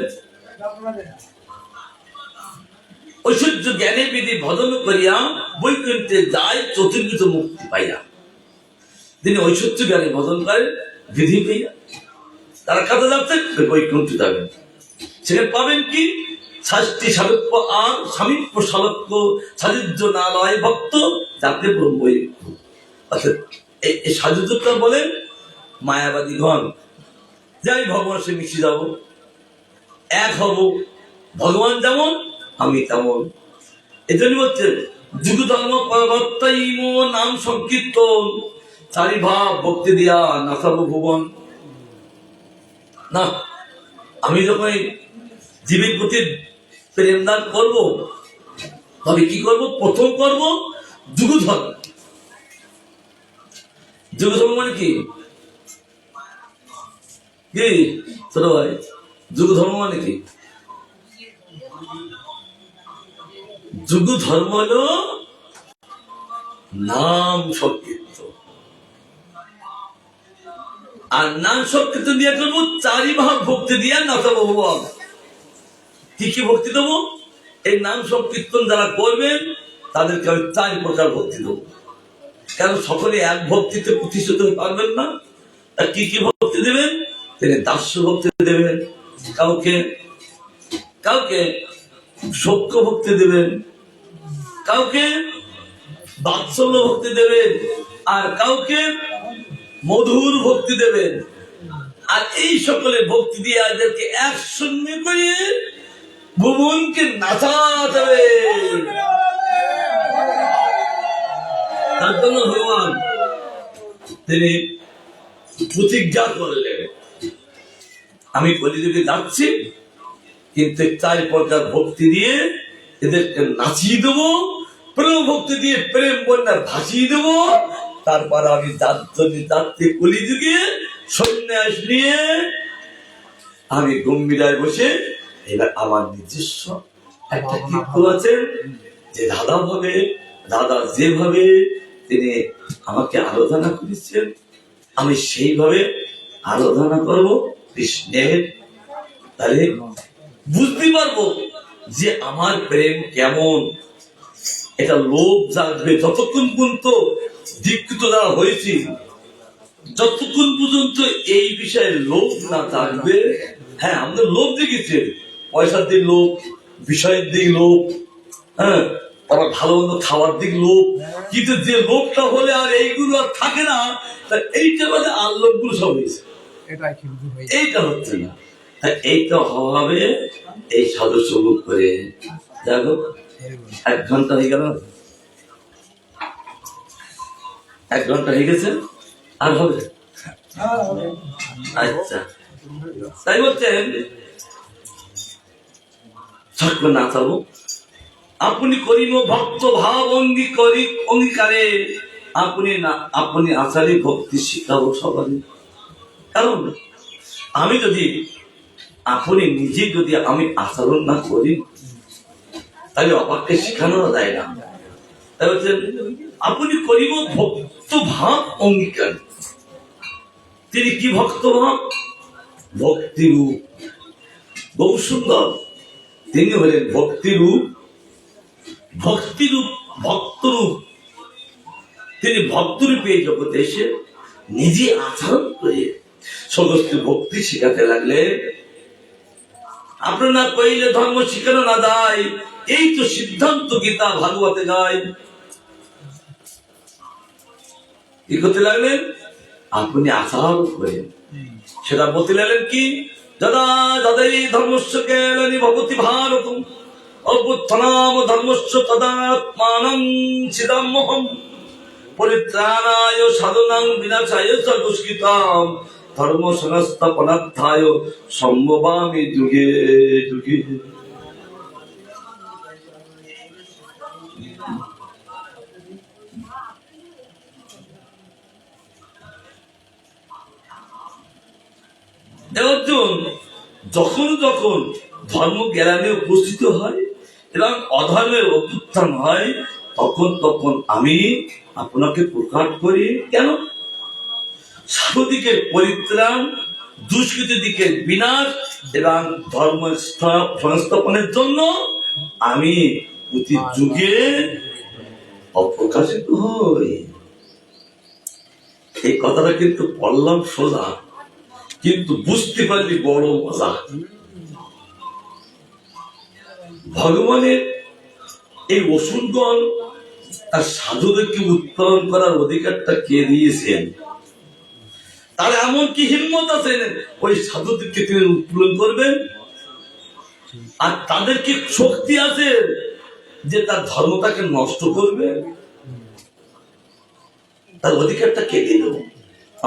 ঐশ্বর্য জ্ঞানে বিধি ভজন করিয়া বৈকুণ্ঠে যায় চতুর্বিধ মুক্তি পাইয়া। তিনি ঐশ্বর্য জ্ঞানে ভজন করেন বিধি পাইয়া, তারা কাজে যাচ্ছেন বৈকুণ্ঠে যাবেন। সেখানে পাবেন কি? শাস্তি সারুপ্য আর স্বামীপ্য সালক্য সাযুজ্য নালয় ভক্ত যাতে ব্রহ্মই। অর্থাৎ এই সাযুজ্যটা বলেন মায়াবাদী গণ, যাই ভগবানের সঙ্গে মিশে যাব, এক হব, ভগবান যেমন আমি তেমন। এই জন্য বলছেন যুগ ধর্ম পরবর্তাইম নাম সংকীর্তন চারি ভাব ভক্তি দিয়া নাসাব ভুবন। না, আমি যখন জীবের প্রতি প্রেম দান করবো, তবে কি করব? প্রথম করব যুগ ধর্ম। যুগ ধর্ম মানে কি? কি ছোট ভাই, যুগ ধর্ম মানে কি? যুগ ধর্ম হলো নাম সংকীর্তন, আর নাম সংকীর্তন দিয়ে করবো চারি ভাব ভক্তি দিয়া নাচাব ভগবান। কি কি ভক্তি দেবো? এই নাম সংকীর্তন যারা করবেন তাদেরকে আমি 4 প্রকার ভক্তি দেবো। কেন সকলে এক ভক্তিতে প্রতিষ্ঠিত হতে পারবেন না। কি কি ভক্তি দেবেন? তিনি দাস্য ভক্তি দেবেন, কাউকে কাউকে সখ্য ভক্তি দেবেন, কাউকে বাৎসল্য ভক্তি দেবেন, আর কাউকে মধুর ভক্তি দেবেন। আর এই সকলে ভক্তি দিয়ে এদেরকে একসঙ্গে করে ভুবনকে নাচাতে হবে। তার জন্য ভগবান তিনি প্রতিজ্ঞা করলেন, আমি কলিযুগে যাচ্ছি, কিন্তু 4 প্রকার ভক্তি দিয়ে এদেরকে নাচিয়ে দেবো, প্রেম ভক্তি দিয়ে প্রেম বন্যা ভাসিয়ে দেবো। তারপর আমি যাচ্ছি কলিযুগে সন্ন্যাস নিয়ে আমি গম্ভীরায় বসে। এবার আমার নিজস্ব একটা কীর্তন আছে, যে দাদা ভাবে, দাদা যেভাবে তিনি আমাকে আরাধনা করেছেন, আমি সেইভাবে আরাধনা করব কৃষ্ণের। তাহলে বুঝতে পারবো যে আমার প্রেম কেমন। এটা লোভ জাগবে যতক্ষণ পর্যন্ত দীক্ষিত দ্বারা হয়েছি, যতক্ষণ পর্যন্ত এই বিষয়ে লোভ না থাকবে। হ্যাঁ, আমাদের লোভ দেখেছে, পয়সার দিক লোভ, বিষয়ের দিক লোভ, হ্যাঁ, আবার ভালো মন্দ খাওয়ার দিক লোভ। কিন্তু যে লোভটা হলে আর এইগুলো আর থাকে না, এইটা মানে আর লোভগুলো সব হয়েছে, এইটা হচ্ছে না। এইটা হবে এই সাধু সঙ্গ করে। দেখো 1 ঘন্টা হয়ে গেল, 1 ঘন্টা হয়ে গেছে, আর হবে? আচ্ছা, তাই বলছেন ছোট্ট না চাবো আপনি করিব ভক্ত ভাব অঙ্গীকারে, আপনি আচারে ভক্তি শিখাবো সবাই। কারণ আমি যদি আপনি নিজে যদি আমি আচরণ না করি, তাহলে অবাককে শিখানো যায় না। তাই বলছেন আপনি করিব ভক্ত ভাব অঙ্গীকার। তিনি কি ভক্ত ভাব? ভক্তিরূপ, বহু সুন্দর। তিনি হলেন ভক্তিরূপ, ভক্তিরূপ ভক্তরূপ। তিনি ভক্তরূপে এই জগতে এসে নিজে আচরণ করে সমস্ত ভক্তি শিখাতে লাগলে। আপনার না কইলে ধর্ম শিখানো না যায়, এই তো সিদ্ধান্ত গীতা ভাগবতে গায়। কি করতে লাগলেন? আপনি আচরণ করেন, সেটা বলতে লাগলেন কি? যদা যদাই ধর্মস্য কেলনি ভবতি ভারতম অভ্যুত্থানাম ধর্মস্য তদাত্মানং চিদাম্যহম। পরিত্রাণায় সাধনাং বিনাশায় চ দুষ্কৃতাম ধর্ম সংস্থাপনার্থায় সম্ভবামি যুগে যুগে। অর্জুন, যখন যখন ধর্ম জ্ঞানে উপস্থিত হয় এবং অধর্মের অভ্যুত্থান হয়, তখন তখন আমি আপনাকে প্রকাশ করি। কেন? সাধুদিকের পরিত্রাণ, দুষ্কৃতি দিকের বিনাশ এবং ধর্ম সংস্থাপনের জন্য আমি প্রতি যুগে অপ্রকাশিত হই। এই কথাটা কিন্তু বললাম সোজা, কিন্তু বুঝতে পারলি বড় মজা। ভগবানের এই অসুরগণ আর সাধুদেরকে উত্তোলন করার অধিকারটা কে দিয়েছেন? তার এমন কি হিম্মত আছে ওই সাধুদেরকে তিনি উত্তোলন করবেন? আর তাদের কি শক্তি আছে যে তার ধর্মটাকে নষ্ট করবে? তার অধিকারটা কে দিল?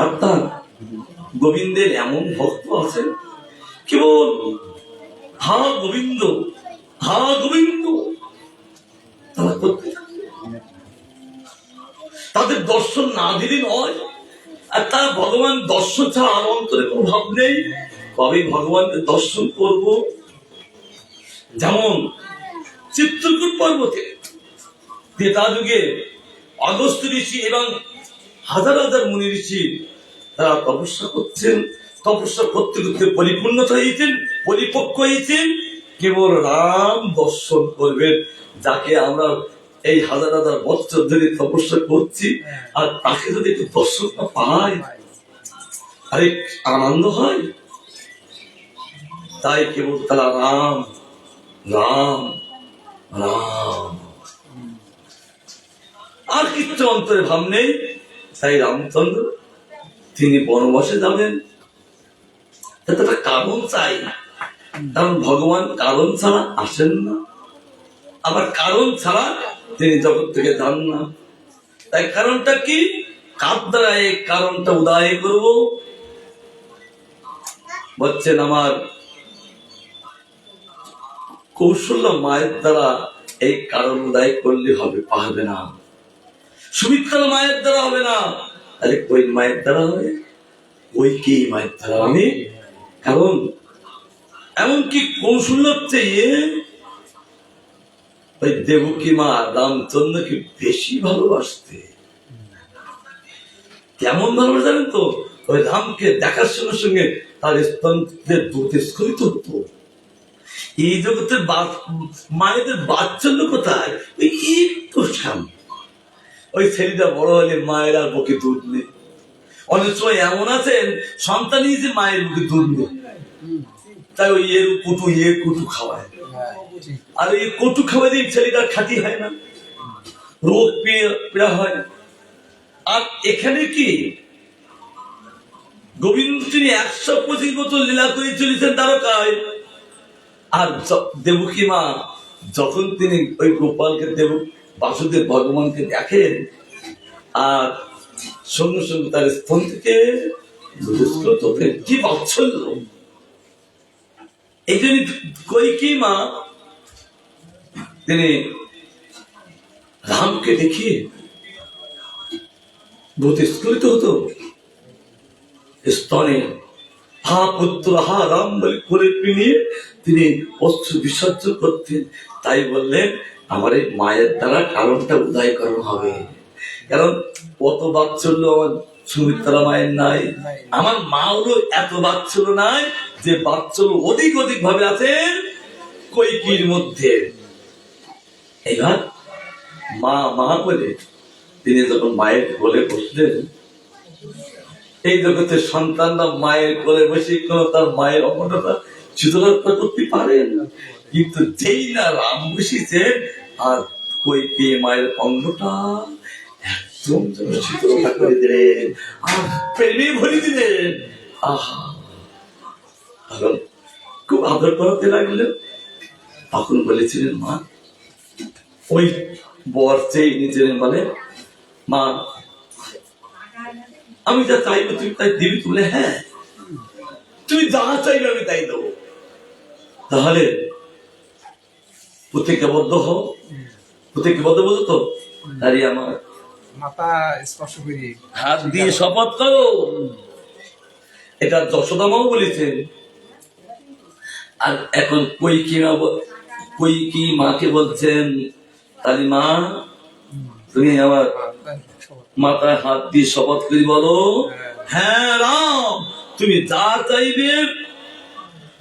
অর্থাৎ গোবিন্দের এমন ভক্ত আছে কেবল হা গোবিন্দ, হা গোবিন্দ তারা করতে থাকে। তাদের দর্শন না দিলে নয়। আর তারা ভগবান দর্শন ছাড়া আর অন্তরে কোনো ভাব নেই। কবে ভগবানকে দর্শন করব? যেমন চিত্রকূট পর্বতে ত্রেতা যুগে অগস্ত্য ঋষি এবং হাজার হাজার মুনি ঋষি তারা তপস্যা করছেন। তপস্যা করতে করতে পরিপূর্ণতা হয়েছেন, পরিপক্ক হয়েছেন। কেবল রাম দর্শন করবেন, যাকে আমরা এই হাজার হাজার বছর ধরে তপস্যা করছি, আর তাকে যদি একটু দর্শন না পাই, আরে আনন্দ হয়। তাই কেবল তারা রাম রাম রাম, আর কিছু অন্তরে ভাব নেই। তাই রামচন্দ্র তিনি বনবাসে যাবেন, একটা কারণ চাই। কারণ ভগবান কারণ ছাড়া আসেন না, আবার কারণ ছাড়া তিনি জগৎ থেকে যান না। তাই কারণটা কি? কার দ্বারা এই কারণটা উদয় করব? বলছেন আমার কৌশল্য মায়ের দ্বারা এই কারণ উদয় করলে হবে, পারবে না। সুমিত্রার মায়ের দ্বারা হবে না। আরে ওই মায়ের দ্বারা হবে, ওই কি মায়ের দ্বারা আমি। কারণ এমনকি কৌশল্য চেয়ে ওই দেবকী মা রামচন্দ্রকে বেশি ভালোবাসতে। কেমন ভালোবাসে জানেন তো? ওই রামকে দেখার সঙ্গে সঙ্গে তার স্তনের দুধ স্খলিত হতো। এই জগতের মায়েদের বাচ্চল্য কোথায়? ওই একটু সামনে। ওই ছেলেটা বড় হলে মায়ের আর বুকে দুধ নেই। অনেক সময় এমন আছেন সন্তানই যে মায়ের বুকে দুধ নেই, তাই ওই এর কুটু খাওয়ায়। আর এই কটু খাওয়াই দিয়ে ছেলেটার খাঁটি হয় না, রোগ পীড়া হয়। আর এখানে কি গোবিন্দ তিনি 125 বছর লীলা করে চলেছেন দ্বারকায়। আর দেবকী মা যখন তিনি ওই গোপালকে বাসুদেব ভগবানকে দেখেন, আর সঙ্গে সঙ্গে তার স্তন থেকে কি বাৎসল্য। এই জন্য কৈকেয়ী মা তিনি রামকে দেখিয়ে বহুত স্ফুরিত হতো। স্তনে হা পুত্র হা রাম বলে করে পিনিয়ে তিনি অস্ত্র বিসর্জন করতেন। তাই বললেন আমার এই মায়ের দ্বারা কারণটা উদয় করানো হবে। কারণ কত বাৎসল্য আমার সুমিত্রা মায়ের নাই, আমার মাওরও এত বাৎসল্য নাই, যে বাৎসল্য অধিক অধিক ভাবে আছে কৈকেয়ীর মধ্যে। এবার মা মা বলে তিনি যখন মায়ের কোলে বসলেন, এই জগতের সন্তানরা মায়ের কোলে বসে কোন তার মায়ের অমরতা শীতলতা করতে পারেন, কিন্তু যেই না রাম বসেছেন আর কৈকেয়ী মায়ের অঙ্গটা একদম শীতলতা করে দিলেন আর প্রেমে ভরে দিলেন। আহা, খুব আদর করাতে লাগলেন। তখন বলেছিলেন মা, ওই বর চেয়ে নিজের বলে মা আমি যা চাইবো তুমি তাই দিবি? তুমি বলে হ্যাঁ, তুমি যা চাইবে আমি তাই দেবো। তাহলে প্রতিজ্ঞাবদ্ধ হও, প্রতিজ্ঞাবদ্ধ বলতো তো, তাই আমার মাথা স্পর্শ করি, হাত দিয়ে শপথ করো। এটা যশোদামাও বলেছেন। আর এখন কৈকি মাকে বলছেন, তাই মা তুমি আমার মাথায় হাত দিয়ে শপথ করি বলো, হ্যাঁ রাম, তুমি যা চাইবে,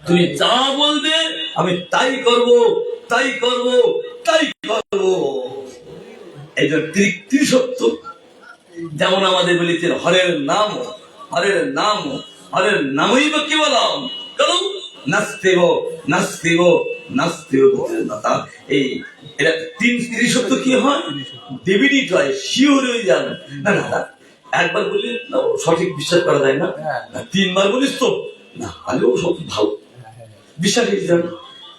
তুমি যা বলবে আমি তাই করব, তাই করব, তাই করব। এই যে ত্রিসত্য, যেমন আমাদের বলেছেন হরের নাম, হরের নাম, হরের নামই বা কি বললাম কারণ নাস্তেব নাস্তেব নাস্তেব। এই এটা ত্রিসত্য কি হয়? ডেবিডিট হয়, শিওর হয়ে যান। না না, একবার বললে সঠিক বিশ্বাস করা যায় না, তিনবার বলিস তো না আলেও সব ভালো বিশ্বাস হয়ে যান।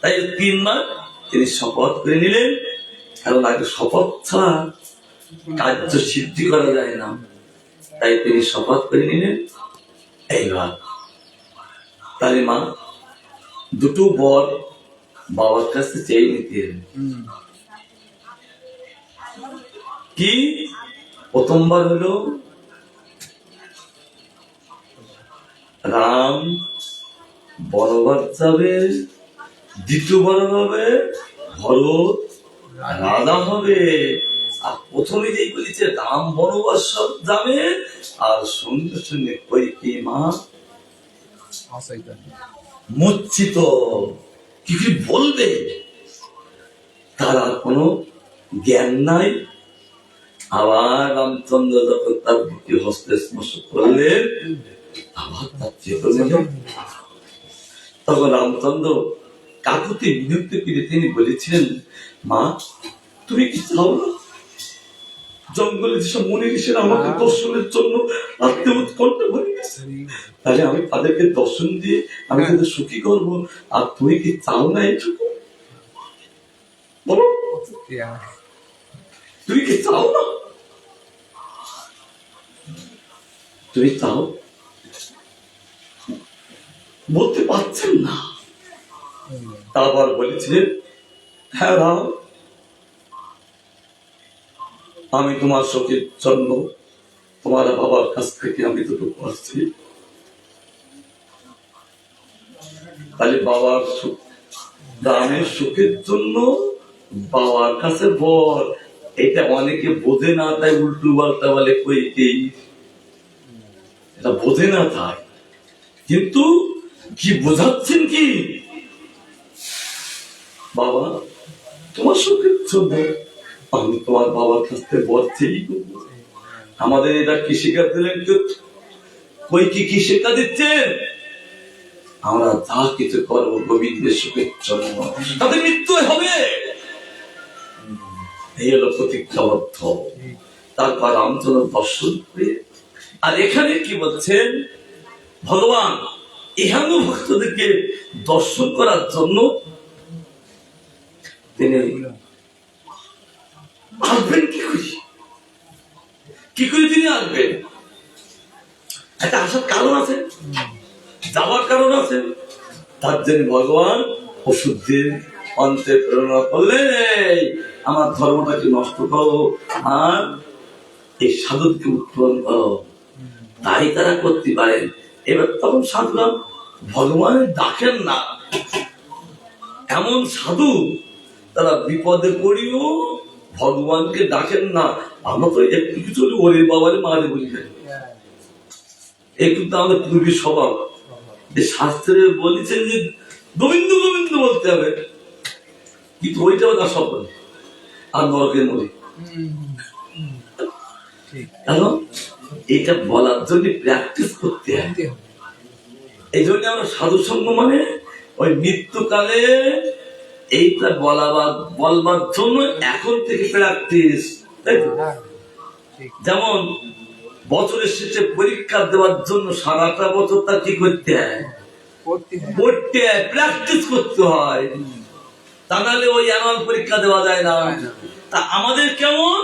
তাই তিনবার তিনি শপথ করে নিলেন, কারণ আগে শপথ ছাড়া কার্য সিদ্ধি করা যায় না। তাই তিনি শপথ করে নিলেন। এইবার তাহলে মা দুটো বর বাবার কাছে চেয়ে নিতেন। কি? প্রথমবার হলো রাম বনবাস যাবে, দ্বিতীয়বার হবে ভরত রাধা হবে। আর প্রথমে যেই বলেছে রাম বনবাস সব যাবে, আর সঙ্গে সঙ্গে কৈকেয়ী মা মূর্ছিত, কি কি বলবে তার আর কোনো জ্ঞান নাই। আবার রামচন্দ্র যখন তার বুকে হস্তে স্পর্শ করলেন, আবার তার চেতনা। তখন রামচন্দ্র কাকুতি বিনতি করে তিনি বলেছিলেন, মা তুমি কি চাও না জঙ্গলে যেসব মনে ঋষিরা আমাকে দর্শনের জন্য আত্মোৎকণ্ঠ হয়ে গেছে, তাহলে আমি তাদেরকে দর্শন দিয়ে আমি তাদের সুখী করবো, আর তুমি কি চাও না এইটুকু? বলো, তুমি কি চাও না? তুমি চাও? বলতে পারছেন না। তারপর বলেছিলেন, হ্যাঁ রাম, আমি তোমার সুখের জন্য তোমার বাবার কাছ থেকে আমি দুটো করছি। তাহলে বাবার সুখ, রামের সুখের জন্য বাবার কাছে বল, এটা অনেকে বোঝে না, তাই উল্টো পাল্টা বলে কৈকেয়ী, এটা বোঝে না তাই। কিন্তু কি বোঝাচ্ছেন কি? বাবা তোমার সুখের জন্য আমি তোমার বাবার কাছ থেকে বলছি। আমাদের এটা কি শিক্ষা দিলেন? কৈকেয়ী কি শিক্ষা দিচ্ছেন? আমরা যা কিছু করবো গোবিন্দের সুখের জন্য, তাদের মৃত্যু হবে। এই হলো প্রতিজ্ঞাবদ্ধ। তারপর রামচন্দ্র দর্শন করে, আর এখানে কি বলছেন ভগবান ইহানু ভক্তদেরকে দর্শন করার জন্য তিনি আসবেন। কি করে তিনি আসবেন? একটা আসার কারণ আছে, যাওয়ার কারণ আছে। তার জন্য ভগবান ওষুধের অন্তে প্রেরণা করলেন, আমার ধর্মটাকে নষ্ট করো আর এই সাধুকে উৎপন্ন করো। তাই তারা করতে পারেন। এবার তখন সাধুরা ভগবানের ডাকেন না, এমন সাধু তারা বিপদে পড়িও ভগবানকে ডাকেন না। আমরা তো একটু কিছু ওরে বাবারে মারে বলি, এই কিন্তু আমাদের পূর্বীর স্বভাব। শাস্ত্রে বলেছেন যে গোবিন্দ গোবিন্দ বলতে হবে, কিন্তু ওইটাও না সব আর নরকের মধ্যে। এটা বলার জন্য প্র্যাকটিস করতে হয়। এই জন্য আমরা সাধু সঙ্গ মানে ওই মৃত্যুকালে এইটা বলবার জন্য এখন থেকে প্র্যাকটিস, তাই তো? যেমন বছরের শেষে পরীক্ষা দেওয়ার জন্য সারাটা বছর তা কি করতে হয়? পড়তে হয়, প্র্যাকটিস করতে হয়। তা নাহলে ওই অ্যানুয়াল পরীক্ষা দেওয়া যায় না। তা আমাদের কেমন?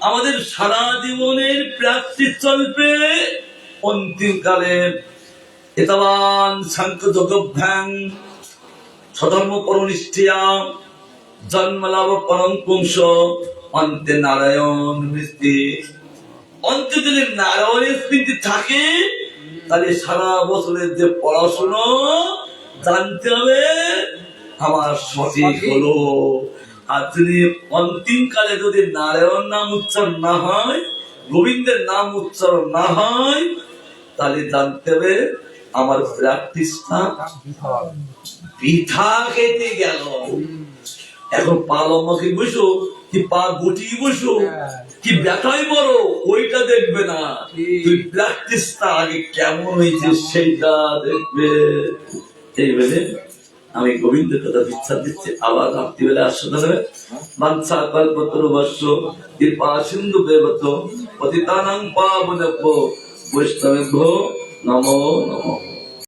আমাদের সারা জীবনের প্র্যাকটিস চলবে অন্তিম কালে এতবান সাংখ্য যোগভ্যাং স্বধর্ম পরনিষ্ঠিয়া জন্মলাভ পরম পুংস অন্তে নারায়ণ স্মৃতি। অন্তে যদি নারায়ণের স্মৃতি থাকে তাহলে সারা বছরের যে পড়াশুনো জানতে হবে আমার সঠিক হলো। আর যদি অন্তিম কালে যদি নারায়ণ নাম উচ্চারণ না হয়, গোবিন্দের নাম উচ্চারণ না হয়, তাহলে জানতে হবে আমার প্র্যাকটিসটা বৃথা খেতে গেল। এখন পা লম্বাকে বসো কি পা গুটিয়ে বসো কি ব্যথাই বড় ওইটা দেখবে না, তুই প্র্যাকটিসটা আগে কেমন হয়েছে সেইটা দেখবে। এই বলে আমি গোবিন্দের কথা বিচ্ছাদ দিচ্ছি। আবার রাত্রিবেলা আসতে হবে। বাঞ্ছা কল্পতর বর্ষ কৃপা সিন্ধু দেবত পতিতানাং পাবনেভ্যো বৈষ্ণবেভ্যো নমো নমঃ।